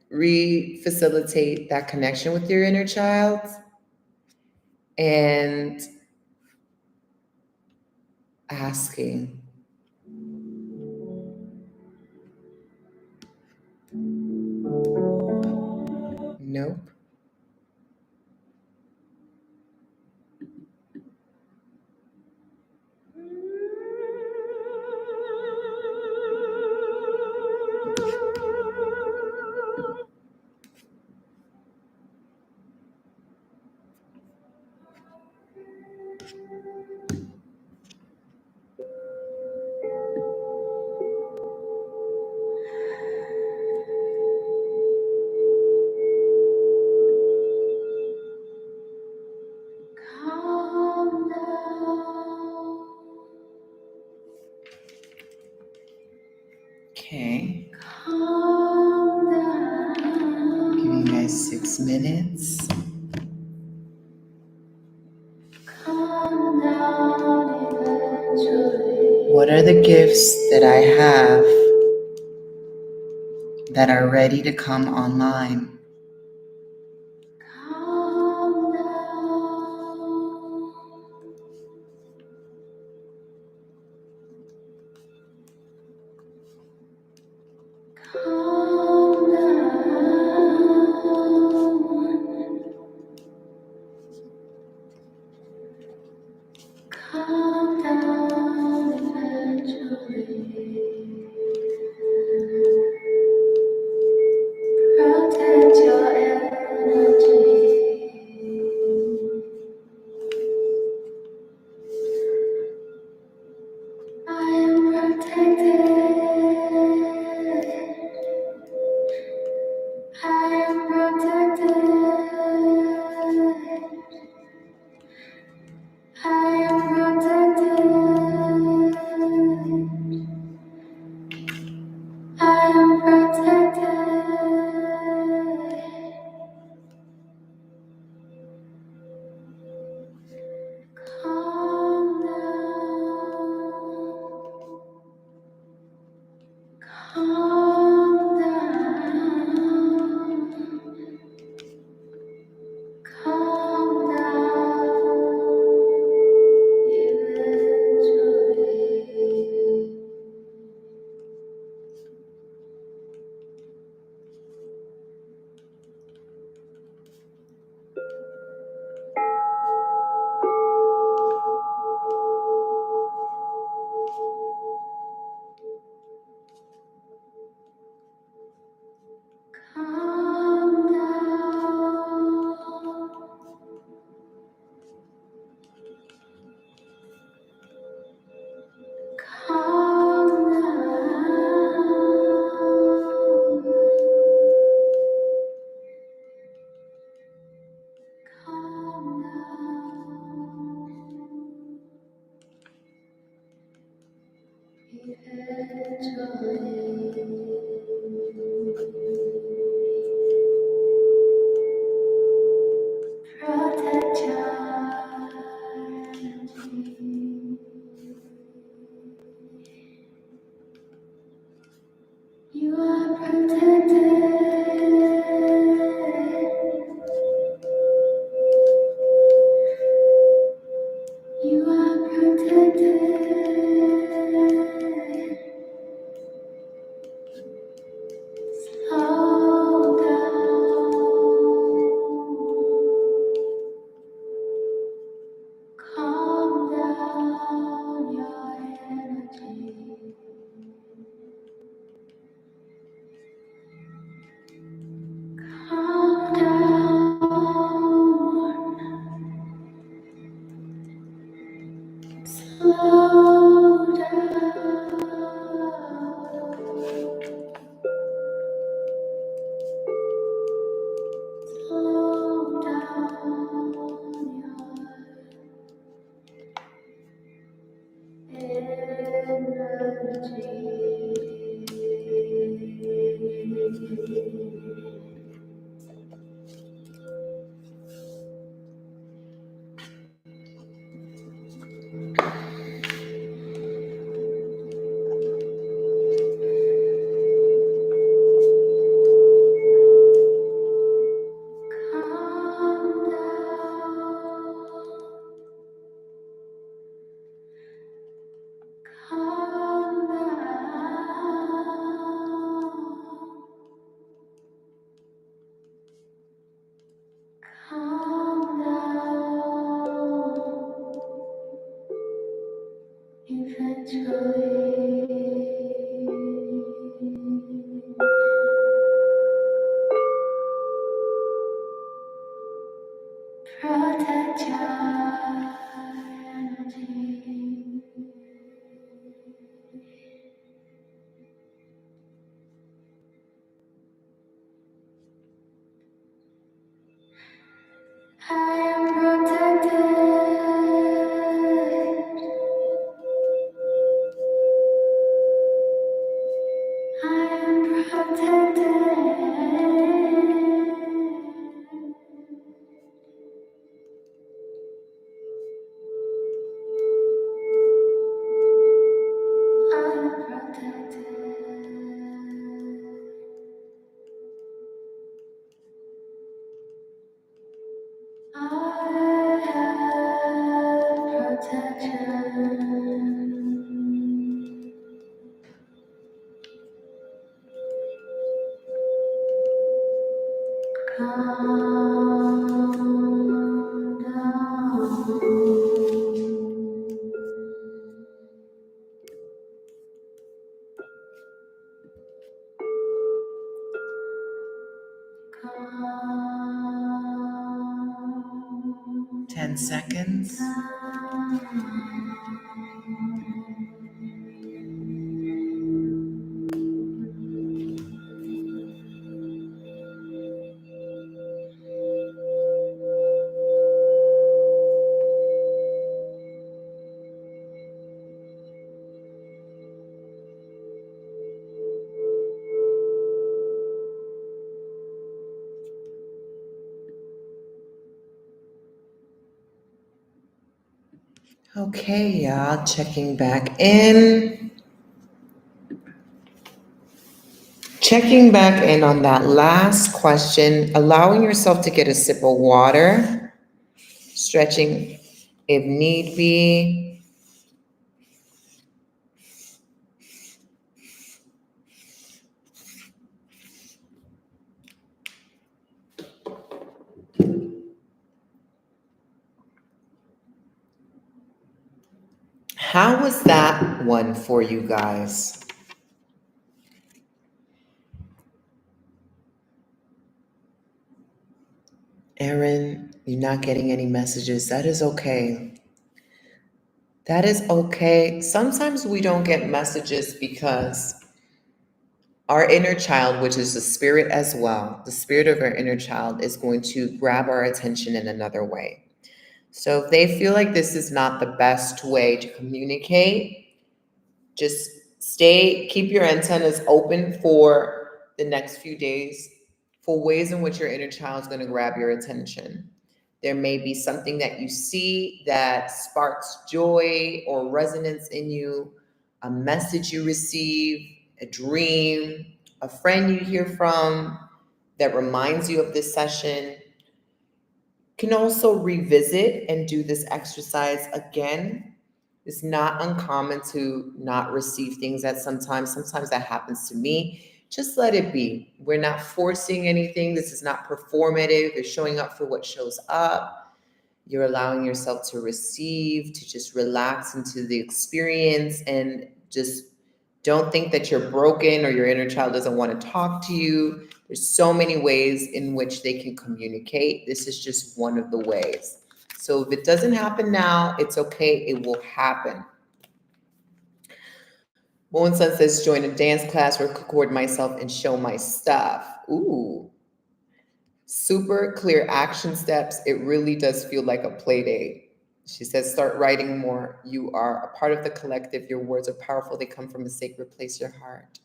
re-facilitate that connection with your inner child and asking, nope. Okay. Giving you guys 6 minutes. What are the gifts that I have that are ready to come online? Protect Calm down eventually. Protect your energy. I am protected. I am calm down. 10 seconds. Okay, y'all, checking back in. Checking back in on that last question, allowing yourself to get a sip of water, stretching if need be. How was that one for you guys? Erin, you're not getting any messages. That is okay. That is okay. Sometimes we don't get messages because our inner child, which is the spirit as well, the spirit of our inner child is going to grab our attention in another way. So if they feel like this is not the best way to communicate, just keep your antennas open for the next few days for ways in which your inner child is going to grab your attention. There may be something that you see that sparks joy or resonance in you, a message you receive, a dream, a friend you hear from that reminds you of this session. Can also revisit and do this exercise again. It's not uncommon to not receive things that sometimes that happens to me. Just let it be. We're not forcing anything. This is not performative. You're showing up for what shows up. You're allowing yourself to receive, to just relax into the experience, and just don't think that you're broken or your inner child doesn't want to talk to you. There's so many ways in which they can communicate. This is just one of the ways. So if it doesn't happen now, it's okay. It will happen. Moon Sun says, join a dance class, record myself, and show my stuff. Ooh. Super clear action steps. It really does feel like a play date. She says, start writing more. You are a part of the collective. Your words are powerful. They come from a sacred place, your heart.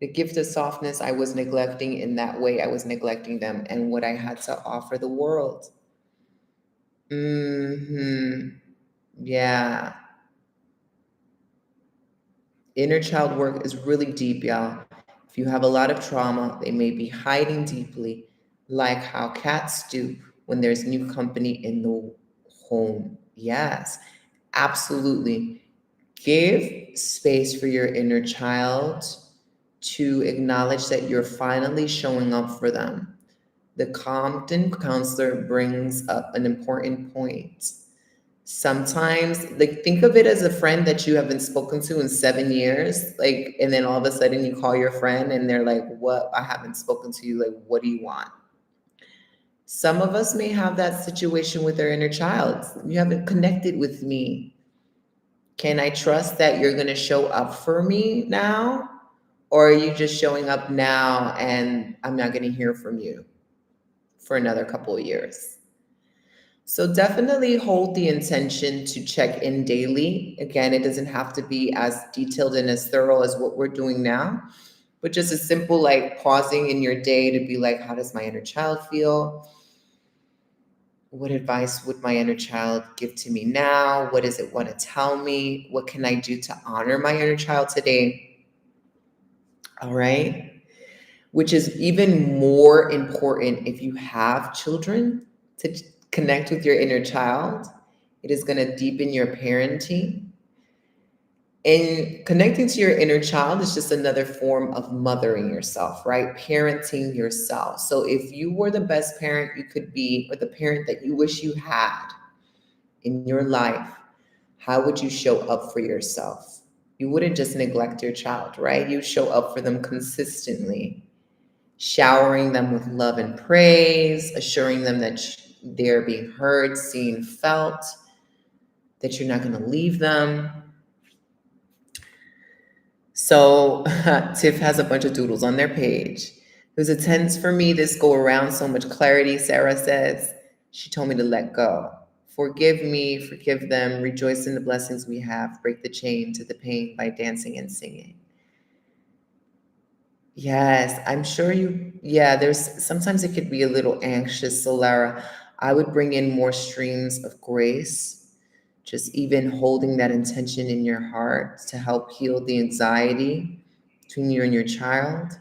The gift of softness I was neglecting, in that way I was neglecting them and what I had to offer the world. Yeah. Inner child work is really deep, y'all. If you have a lot of trauma, they may be hiding deeply, like how cats do when there's new company in the home. Yes, absolutely. Give space for your inner child to acknowledge that you're finally showing up for them. The Compton counselor brings up an important point. Sometimes, like, think of it as a friend that you haven't spoken to in 7 years, like, and then all of a sudden you call your friend and they're like, "What? I haven't spoken to you. Like, what do you want?" Some of us may have that situation with our inner child. You haven't connected with me. Can I trust that you're going to show up for me now? Or are you just showing up now and I'm not going to hear from you for another couple of years? So definitely hold the intention to check in daily. Again, it doesn't have to be as detailed and as thorough as what we're doing now, but just a simple like pausing in your day to be like, how does my inner child feel? What advice would my inner child give to me now? What does it want to tell me? What can I do to honor my inner child today? All right. Which is even more important if you have children, to connect with your inner child. It is going to deepen your parenting. And connecting to your inner child is just another form of mothering yourself, right? Parenting yourself. So if you were the best parent you could be, or the parent that you wish you had in your life, how would you show up for yourself? You wouldn't just neglect your child, right? You show up for them consistently, showering them with love and praise, assuring them that they're being heard, seen, felt, that you're not going to leave them. So Tiff has a bunch of doodles on their page. It was intense for me this go around, so much clarity, Sarah says. She told me to let go. Forgive me, forgive them, rejoice in the blessings we have, break the chain to the pain by dancing and singing. Yes, I'm sure there's sometimes it could be a little anxious. So Lara, I would bring in more streams of grace, just even holding that intention in your heart to help heal the anxiety between you and your child.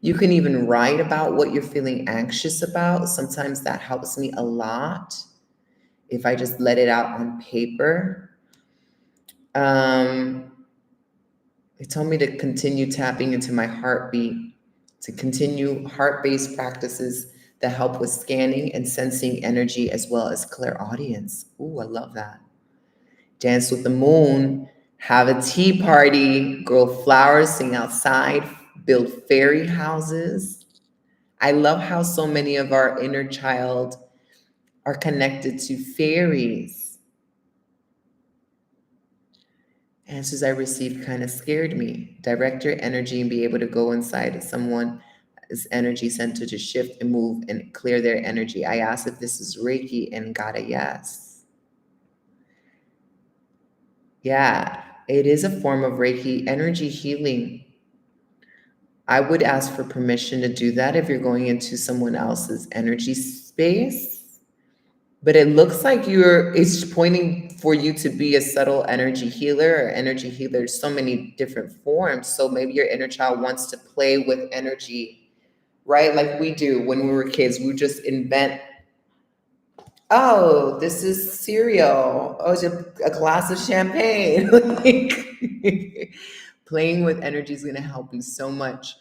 You can even write about what you're feeling anxious about. Sometimes that helps me a lot if I just let it out on paper. They told me to continue tapping into my heartbeat, to continue heart-based practices that help with scanning and sensing energy as well as clairaudience. Ooh, I love that. Dance with the moon, have a tea party, grow flowers, sing outside, build fairy houses. I love how so many of our inner child are connected to fairies. Answers I received kind of scared me. Direct your energy and be able to go inside of someone's energy center to shift and move and clear their energy. I asked if this is Reiki and got a yes. Yeah, it is a form of Reiki energy healing. I would ask for permission to do that if you're going into someone else's energy space. But it looks like it's pointing for you to be a subtle energy healer or energy healer. There's so many different forms. So maybe your inner child wants to play with energy, right? Like we do when we were kids. We just invent, oh, this is cereal. Oh, it's a glass of champagne. Like, playing with energy is going to help you so much.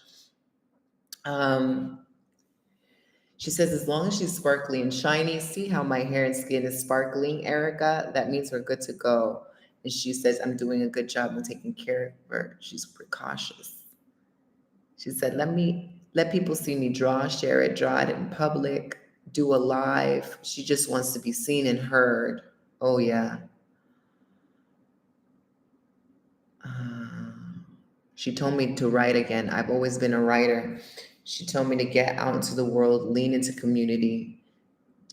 She says, as long as she's sparkly and shiny, see how my hair and skin is sparkling, Erica? That means we're good to go. And she says, I'm doing a good job of taking care of her. She's precautious. She said, let people see me draw, share it, draw it in public, do a live. She just wants to be seen and heard. Oh, yeah. She told me to write again. I've always been a writer. She told me to get out into the world, lean into community,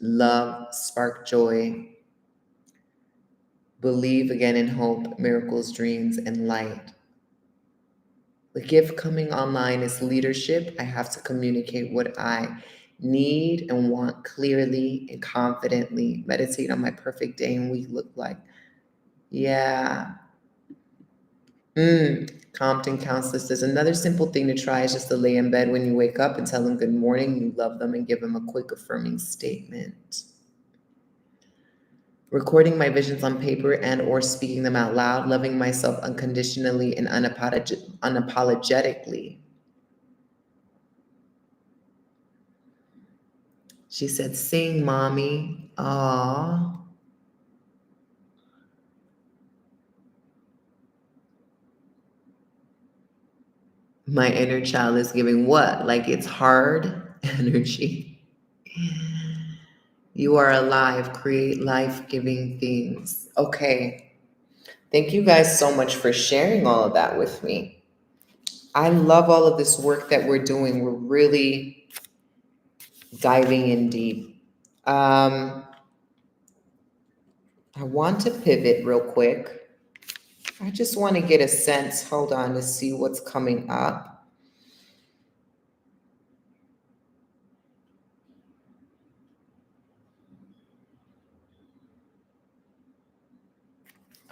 love, spark joy, believe again in hope, miracles, dreams, and light. The gift coming online is leadership. I have to communicate what I need and want clearly and confidently. Meditate on my perfect day and week look like. Yeah. Compton counselor says another simple thing to try is just to lay in bed when you wake up and tell them good morning, you love them, and give them a quick affirming statement. Recording my visions on paper and or speaking them out loud, loving myself unconditionally and unapologetically. She said, sing, mommy. Aww. My inner child is giving what? Like it's hard energy. You are alive. Create life-giving things. Okay. Thank you guys so much for sharing all of that with me. I love all of this work that we're doing. We're really diving in deep. I want to pivot real quick. I just want to get a sense, hold on, to see what's coming up.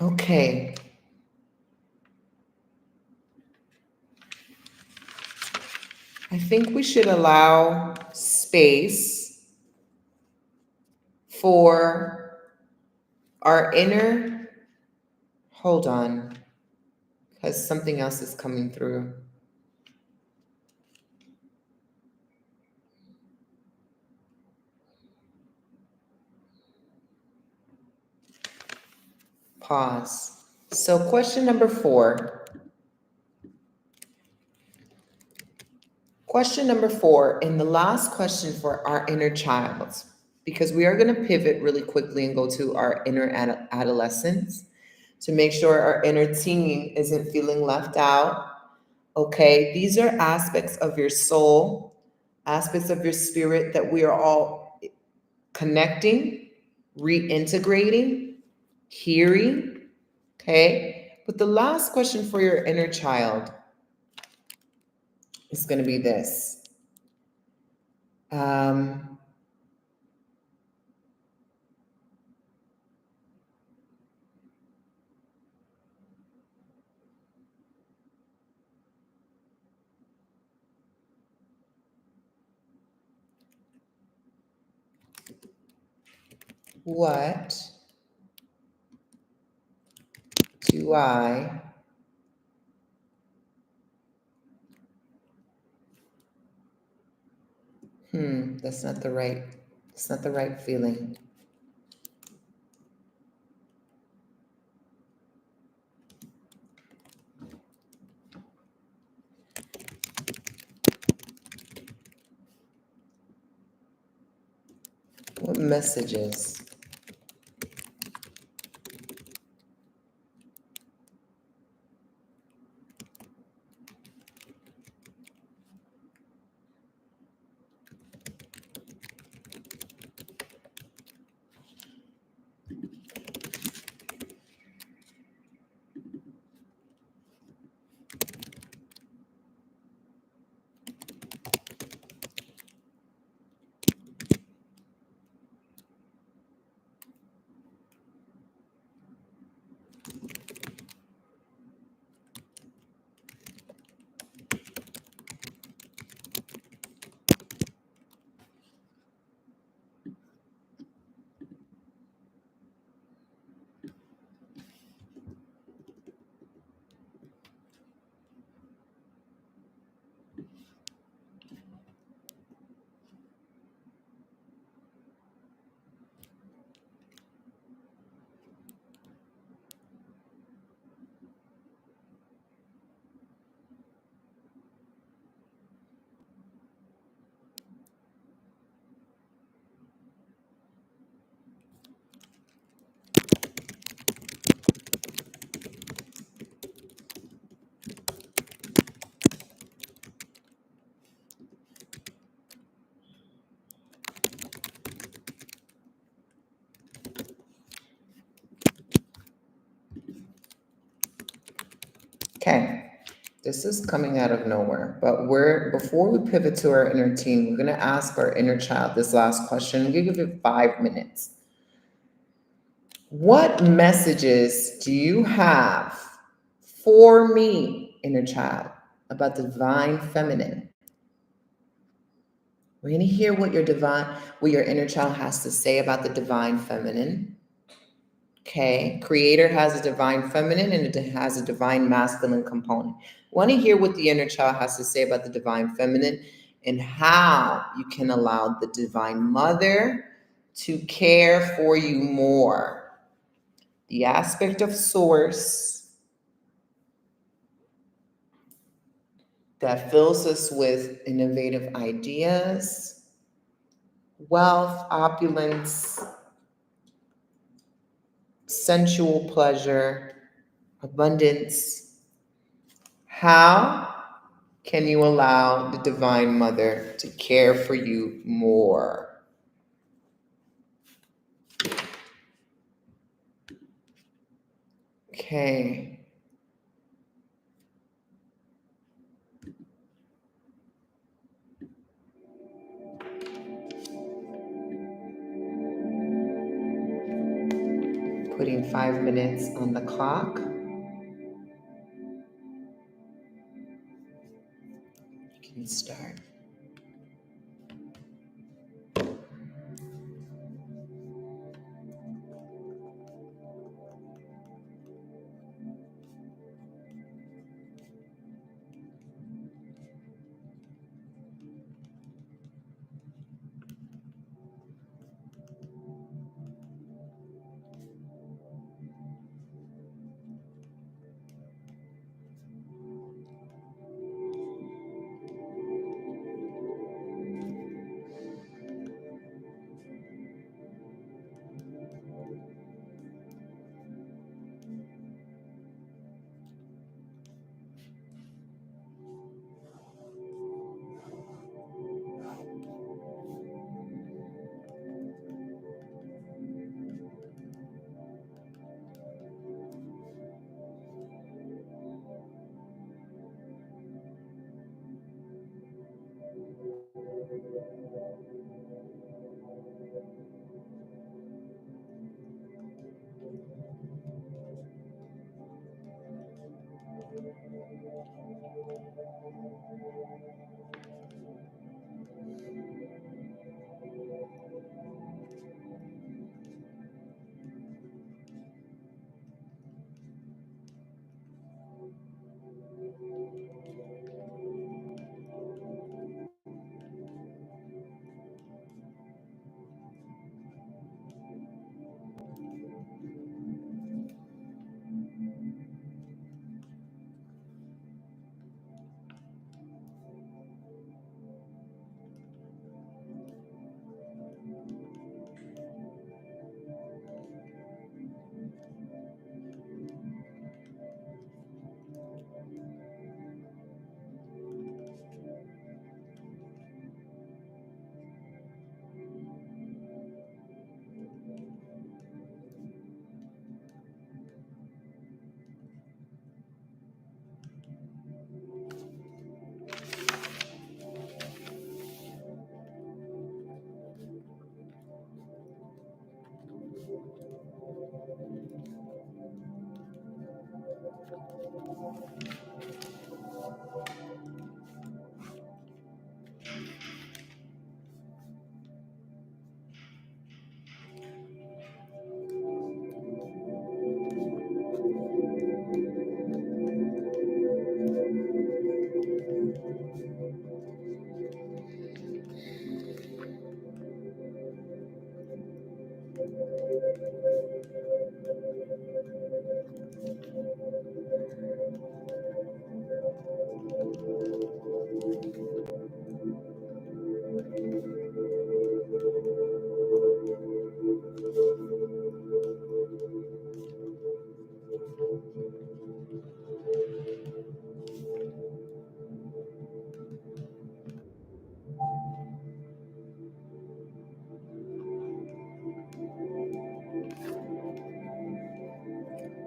Okay. I think we should allow space for our inner, hold on, because something else is coming through. Pause. So question number 4. Question number 4, and the last question for our inner child, because we are going to pivot really quickly and go to our inner adolescence to make sure our inner teen isn't feeling left out. Okay, these are aspects of your soul, aspects of your spirit that we are all connecting, reintegrating, hearing. Okay, but the last question for your inner child is going to be this. What do I that's not the right feeling. What messages? Okay, this is coming out of nowhere, but before we pivot to our inner teen, we're going to ask our inner child this last question. I'm going to give it 5 minutes. What messages do you have for me, inner child, about the divine feminine? We're going to hear what your inner child has to say about the divine feminine. Okay, creator has a divine feminine and it has a divine masculine component. Want to hear what the inner child has to say about the divine feminine and how you can allow the Divine Mother to care for you more. The aspect of Source that fills us with innovative ideas, wealth, opulence, sensual pleasure, abundance. How can you allow the Divine Mother to care for you more? Okay. Putting 5 minutes on the clock. You can start.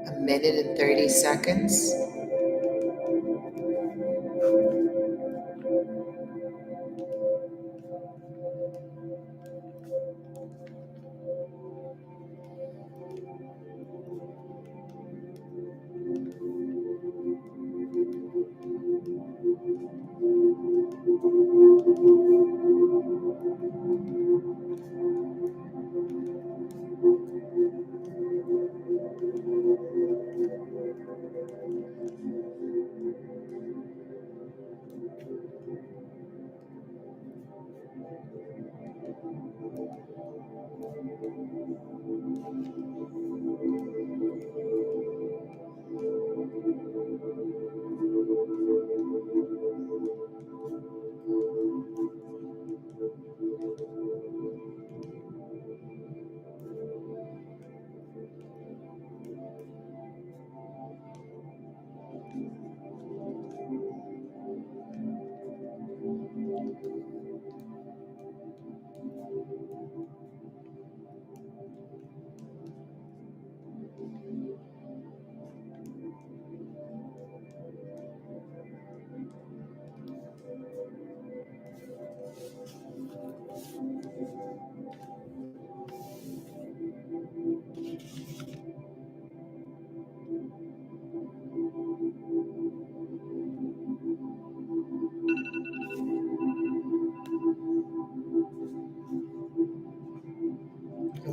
A minute and 30 seconds.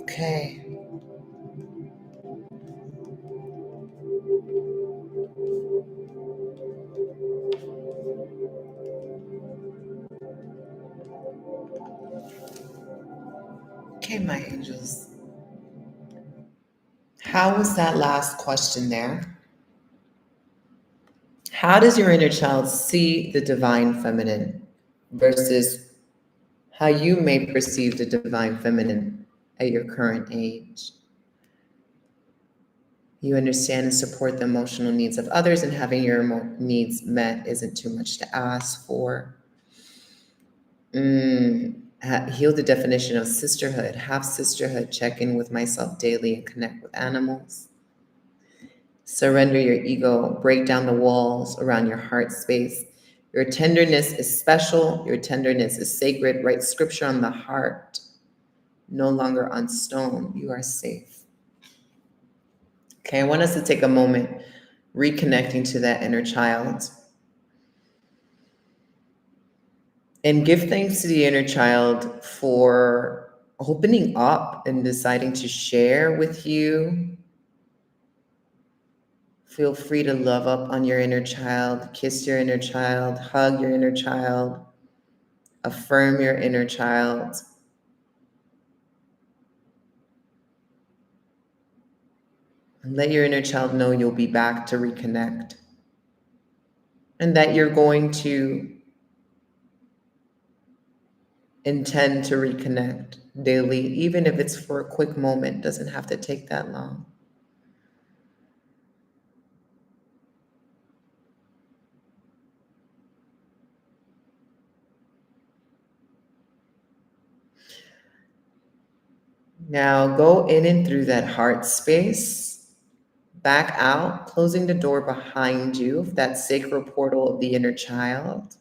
Okay. Okay, my angels. How was that last question there? How does your inner child see the divine feminine versus how you may perceive the divine feminine at your current age? You understand and support the emotional needs of others, and having your needs met isn't too much to ask for. Heal the definition of sisterhood, have sisterhood, check in with myself daily and connect with animals. Surrender your ego, break down the walls around your heart space. Your tenderness is special, your tenderness is sacred. Write scripture on the heart, no longer on stone. You are safe. Okay, I want us to take a moment reconnecting to that inner child. And give thanks to the inner child for opening up and deciding to share with you. Feel free to love up on your inner child, kiss your inner child, hug your inner child, affirm your inner child. And let your inner child know you'll be back to reconnect. And that you're going to intend to reconnect daily, even if it's for a quick moment, doesn't have to take that long. Now go in and through that heart space, back out, closing the door behind you of that sacred portal of the inner child.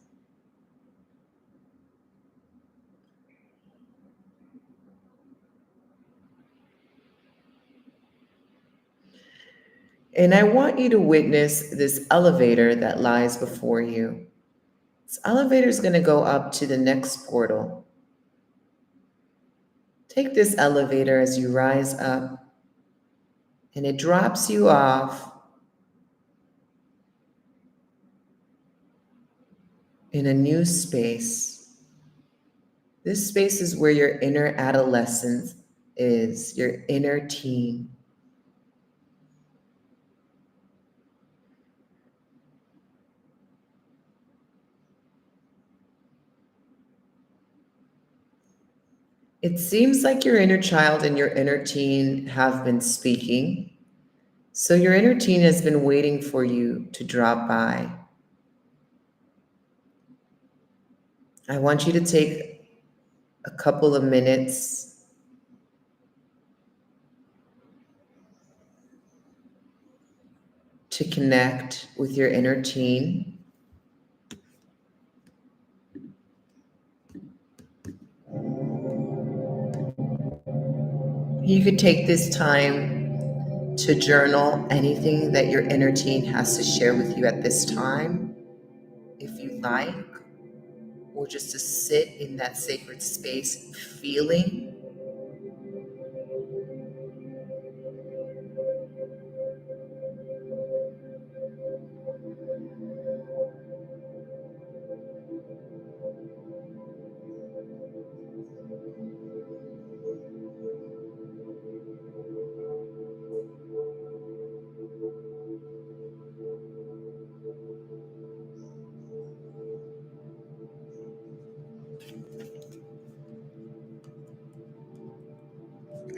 And I want you to witness this elevator that lies before you. This elevator is going to go up to the next portal. Take this elevator as you rise up, and it drops you off in a new space. This space is where your inner adolescence is, your inner teen. It seems like your inner child and your inner teen have been speaking. So your inner teen has been waiting for you to drop by. I want you to take a couple of minutes to connect with your inner teen. You could take this time to journal anything that your inner teen has to share with you at this time, if you like, or just to sit in that sacred space feeling.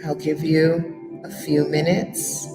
I'll give you a few minutes.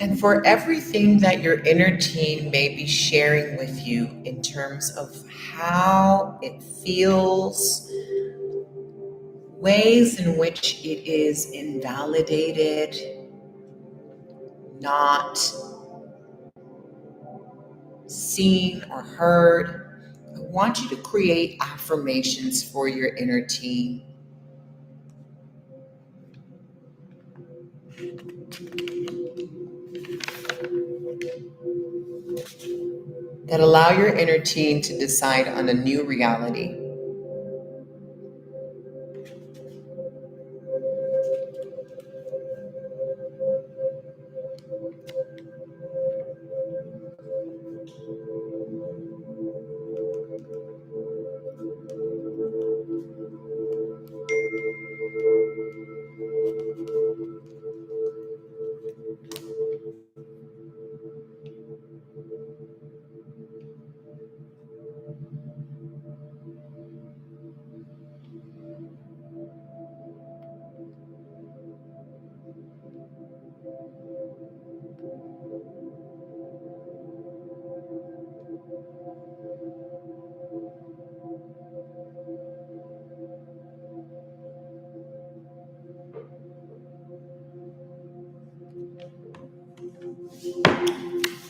And for everything that your inner teen may be sharing with you in terms of how it feels, ways in which it is invalidated, not seen or heard, I want you to create affirmations for your inner teen. That allow your inner teen to decide on a new reality.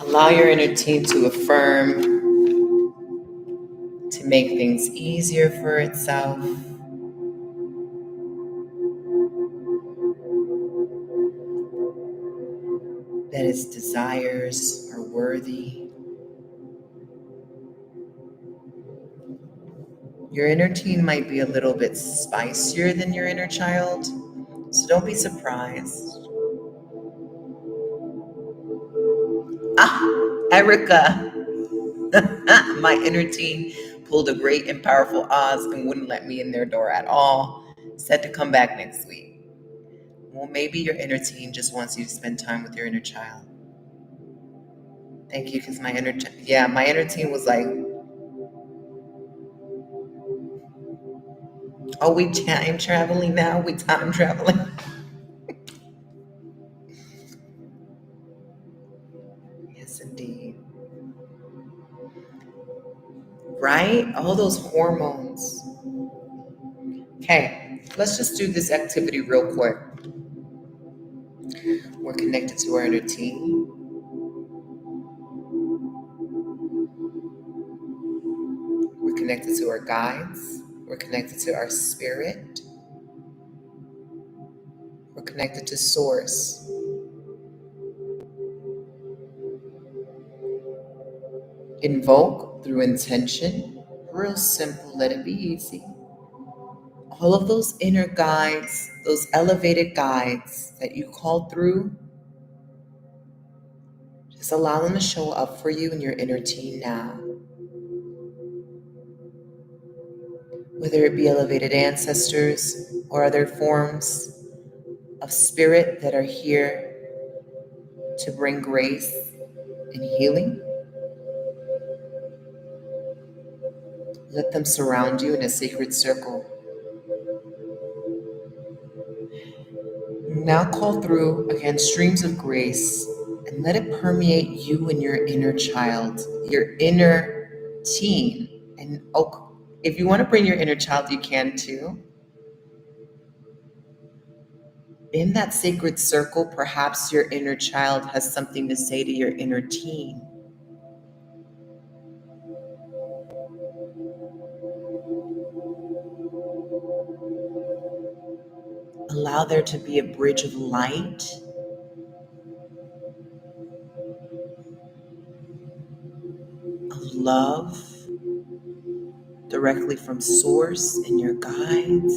Allow your inner teen to affirm, to make things easier for itself. That its desires are worthy. Your inner teen might be a little bit spicier than your inner child, so don't be surprised. Erica, my inner teen pulled a great and powerful Oz and wouldn't let me in their door at all. Said to come back next week. Well, maybe your inner teen just wants you to spend time with your inner child. Thank you, because my inner teen was like, oh, we time traveling now? We time traveling? Yes, indeed. Right? All those hormones. Okay, let's just do this activity real quick. We're connected to our inner teen. We're connected to our guides. We're connected to our spirit. We're connected to source. Invoke through intention. Real simple, let it be easy. All of those inner guides, those elevated guides that you call through, just allow them to show up for you in your inner teen now. Whether it be elevated ancestors or other forms of spirit that are here to bring grace and healing. Let them surround you in a sacred circle. Now call through, again, streams of grace and let it permeate you and your inner child, your inner teen. And if you want to bring your inner child, you can too. In that sacred circle, perhaps your inner child has something to say to your inner teen. Allow there to be a bridge of light, of love, directly from source and your guides.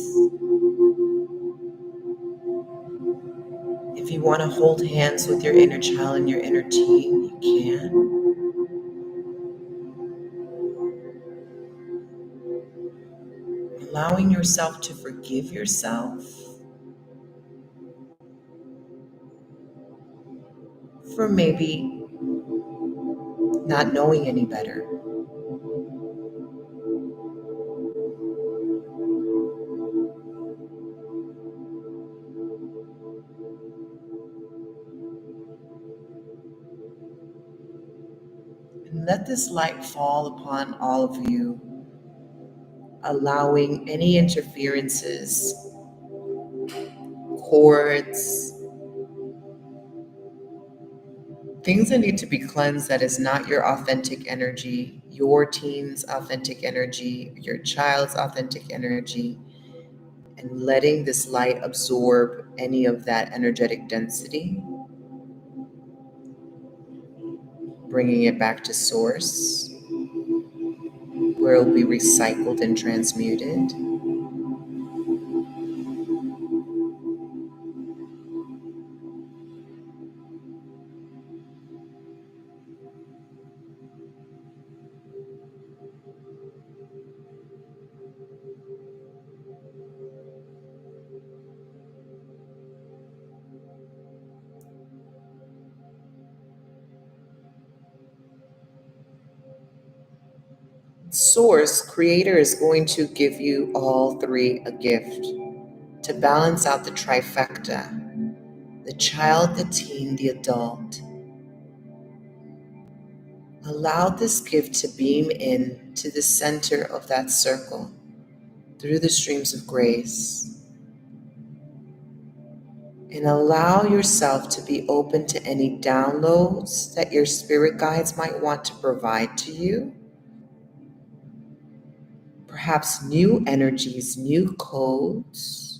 If you want to hold hands with your inner child and your inner teen, you can. Allowing yourself to forgive yourself for maybe not knowing any better. And let this light fall upon all of you, allowing any interferences, cords, things that need to be cleansed that is not your authentic energy, your teen's authentic energy, your child's authentic energy, and letting this light absorb any of that energetic density, bringing it back to source, where it will be recycled and transmuted. Source, Creator, is going to give you all three a gift to balance out the trifecta: the child, the teen, the adult. Allow this gift to beam in to the center of that circle through the streams of grace, and allow yourself to be open to any downloads that your spirit guides might want to provide to you. Perhaps new energies, new codes.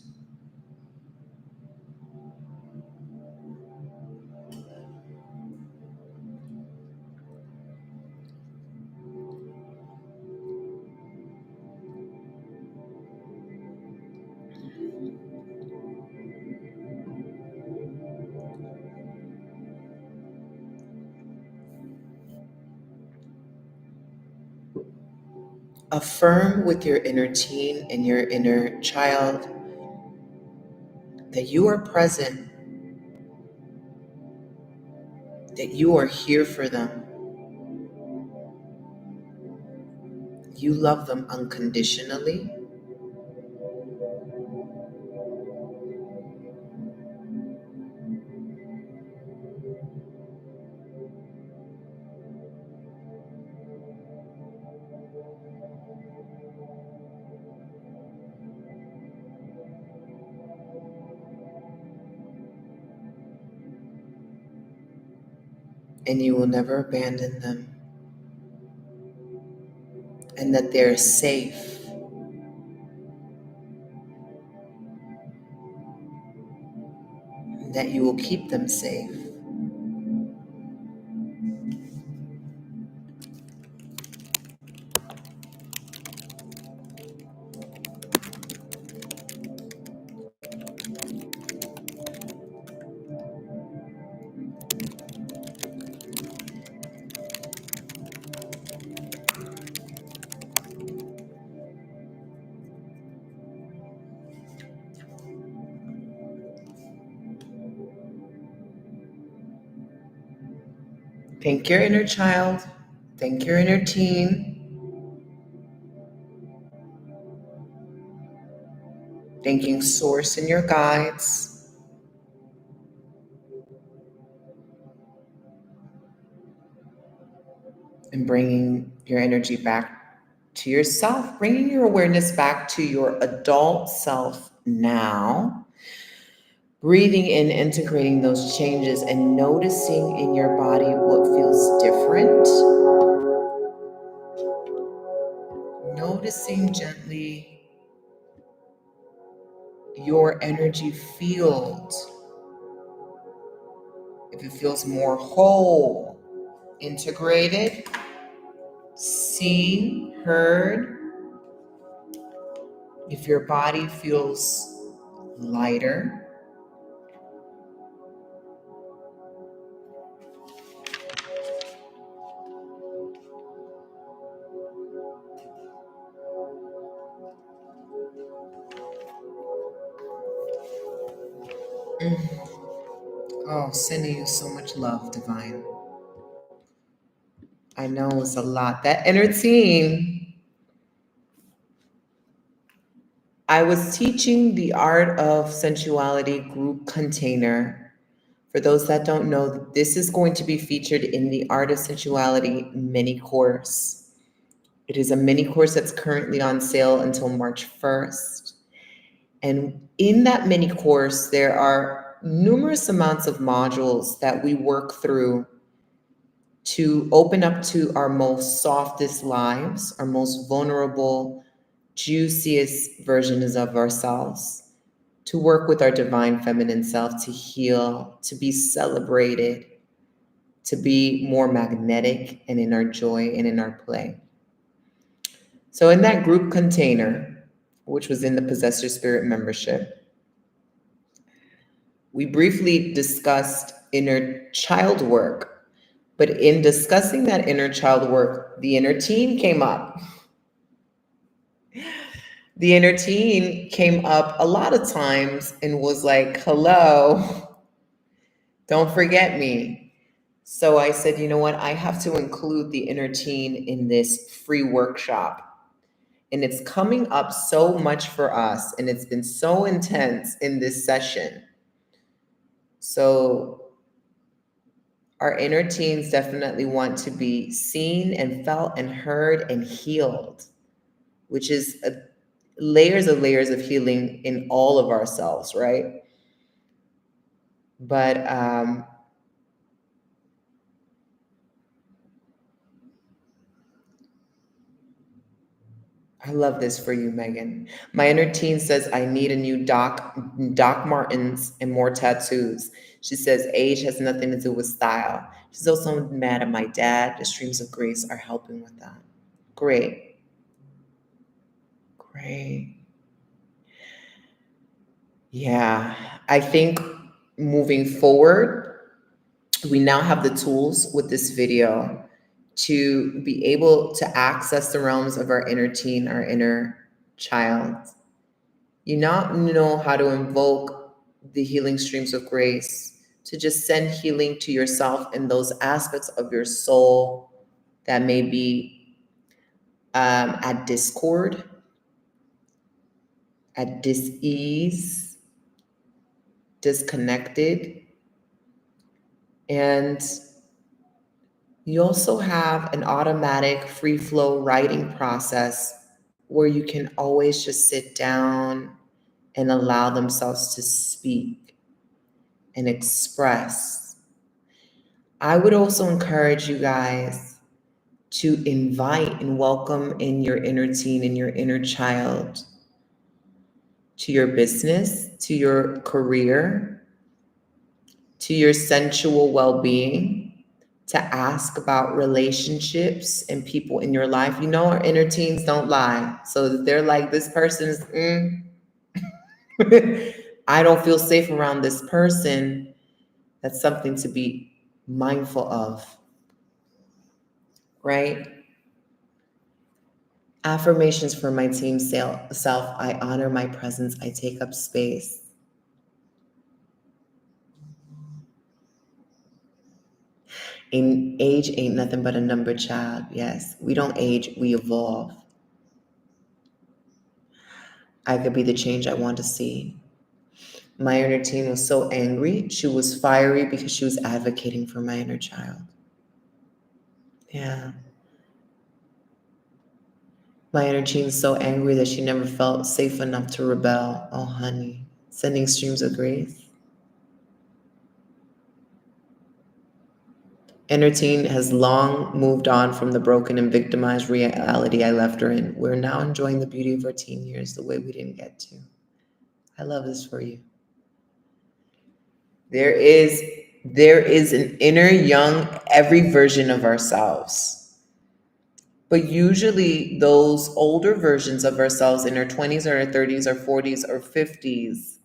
Affirm with your inner teen and your inner child that you are present, that you are here for them. You love them unconditionally. And you will never abandon them. And that they're safe. And that you will keep them safe. Thank your inner child. Thank your inner teen. Thanking Source and your guides. And bringing your energy back to yourself, bringing your awareness back to your adult self now. Breathing in, integrating those changes, and noticing in your body what feels different. Noticing gently your energy field. If it feels more whole, integrated, seen, heard. If your body feels lighter, Oh, sending you so much love, Divine. I know it's a lot. That inner teen. I was teaching the Art of Sensuality group container. For those that don't know, this is going to be featured in the Art of Sensuality mini course. It is a mini course that's currently on sale until March 1st. And in that mini course, there are numerous amounts of modules that we work through to open up to our most softest lives, our most vulnerable, juiciest versions of ourselves, to work with our divine feminine self, to heal, to be celebrated, to be more magnetic and in our joy and in our play. So, in that group container, which was in the Possess Your Spirit membership, we briefly discussed inner child work. But in discussing that inner child work, the inner teen came up. The inner teen came up a lot of times and was like, hello, don't forget me. So I said, you know what? I have to include the inner teen in this free workshop. And it's coming up so much for us, and it's been so intense in this session. So our inner teens definitely want to be seen and felt and heard and healed, which is layers of healing in all of ourselves, right? But I love this for you, Megan. My inner teen says I need a new Doc Martens and more tattoos. She says age has nothing to do with style. She's also mad at my dad. The streams of grace are helping with that. Great. Great. Yeah. I think moving forward, we now have the tools with this video to be able to access the realms of our inner teen, our inner child. You now know how to invoke the healing streams of grace, to just send healing to yourself in those aspects of your soul that may be at discord, at dis-ease, disconnected. And you also have an automatic free flow writing process where you can always just sit down and allow themselves to speak and express. I would also encourage you guys to invite and welcome in your inner teen and your inner child to your business, to your career, to your sensual well-being, to ask about relationships and people in your life. You know, our inner teens don't lie. So they're like, this person's, I don't feel safe around this person. That's something to be mindful of, right? Affirmations for my team self. I honor my presence. I take up space. Age ain't nothing but a number, child. Yes, we don't age, we evolve. I could be the change I want to see. My inner teen was so angry. She was fiery because she was advocating for my inner child. Yeah. My inner teen is so angry that she never felt safe enough to rebel. Oh, honey. Sending streams of grace. Inner teen has long moved on from the broken and victimized reality I left her in. We're now enjoying the beauty of our teen years the way we didn't get to. I love this for you. There is an inner young, every version of ourselves. But usually those older versions of ourselves in our 20s or our 30s or 40s or 50s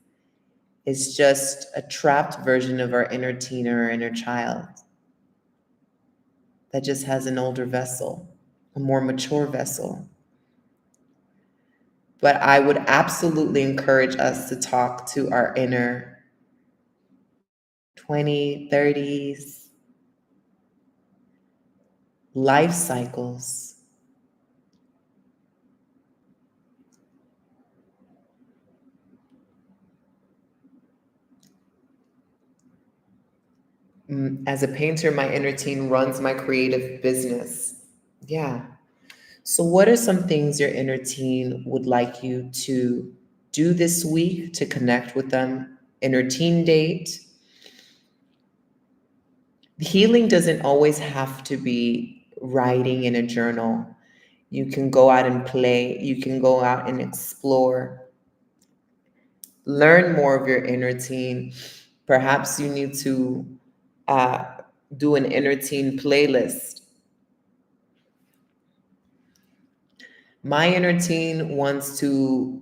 is just a trapped version of our inner teen or our inner child that just has an older vessel, a more mature vessel. But I would absolutely encourage us to talk to our inner 20, 30s, life cycles. As a painter, my inner teen runs my creative business. Yeah. So, what are some things your inner teen would like you to do this week to connect with them? Inner teen date. Healing doesn't always have to be writing in a journal. You can go out and play, you can go out and explore, learn more of your inner teen. Perhaps you need to uh, do an inner teen playlist. My inner teen wants to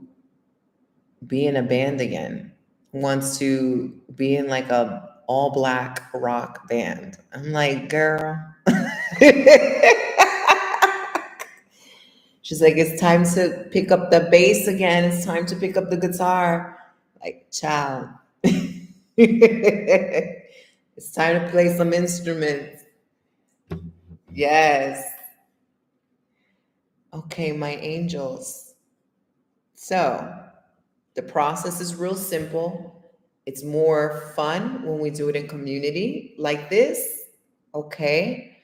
be in a band again, wants to be in like a all black rock band. I'm like, girl. She's like, it's time to pick up the bass again. It's time to pick up the guitar. Like, child. It's time to play some instruments. Yes. Okay, my angels. So the process is real simple. It's more fun when we do it in community like this. Okay.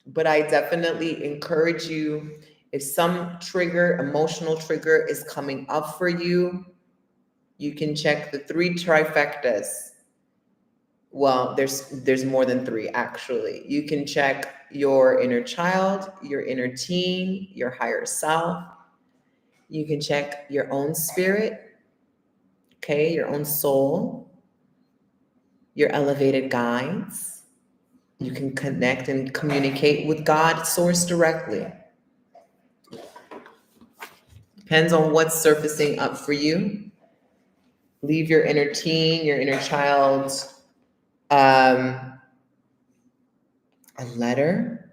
But I definitely encourage you, if some trigger, emotional trigger is coming up for you, you can check the 3 trifectas. Well, there's more than 3 actually. You can check your inner child, your inner teen, your higher self. You can check your own spirit, okay, your own soul, your elevated guides. You can connect and communicate with God, source directly. Depends on what's surfacing up for you. Leave your inner teen, your inner child, a letter.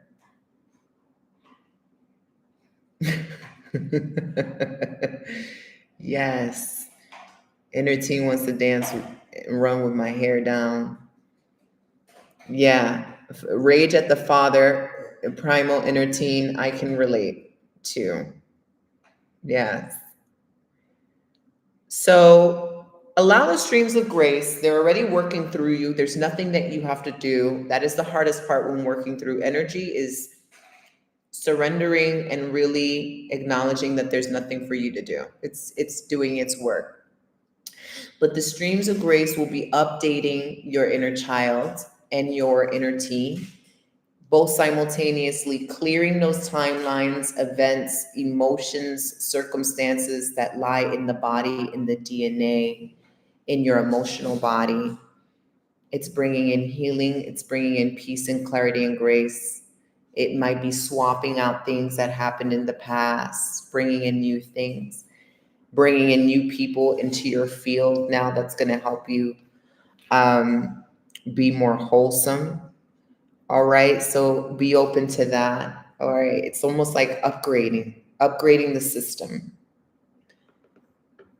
Yes. Inner teen wants to dance and run with my hair down. Yeah. Rage at the father, primal inner teen, I can relate to. Yes. So allow the streams of grace. They're already working through you. There's nothing that you have to do. That is the hardest part when working through energy, is surrendering and really acknowledging that there's nothing for you to do. It's doing its work. But the streams of grace will be updating your inner child and your inner teen, both simultaneously clearing those timelines, events, emotions, circumstances that lie in the body, in the DNA, in your emotional body. It's bringing in healing. It's bringing in peace and clarity and grace. It might be swapping out things that happened in the past, bringing in new things, bringing in new people into your field now that's going to help you be more wholesome. All right. So be open to that. All right. It's almost like upgrading the system.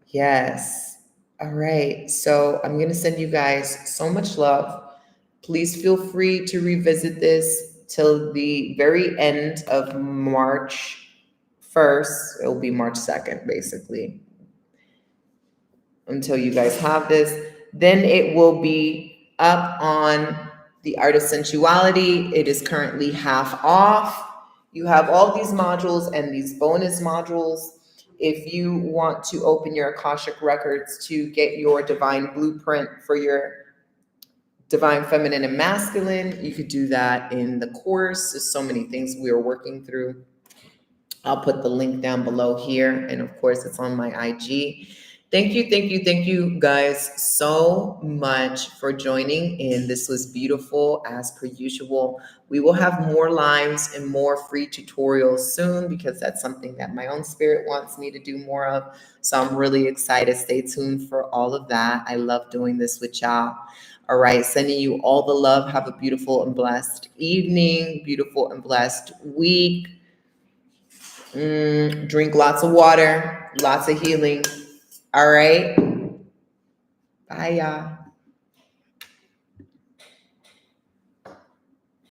Yes. All right. So I'm going to send you guys so much love. Please feel free to revisit this till the very end of March 1st. It'll be March 2nd, basically, until you guys have this. Then it will be up on the Art of Sensuality. It is currently half off. You have all these modules and these bonus modules. If you want to open your Akashic records to get your divine blueprint for your divine feminine and masculine, you could do that in the course. There's so many things we are working through. I'll put the link down below here. And of course, it's on my IG. Thank you guys so much for joining in. This was beautiful as per usual. We will have more lives and more free tutorials soon, because that's something that my own spirit wants me to do more of. So I'm really excited. Stay tuned for all of that. I love doing this with y'all. All right, sending you all the love. Have a beautiful and blessed evening, beautiful and blessed week. Drink lots of water, lots of healing. All right. Bye, y'all.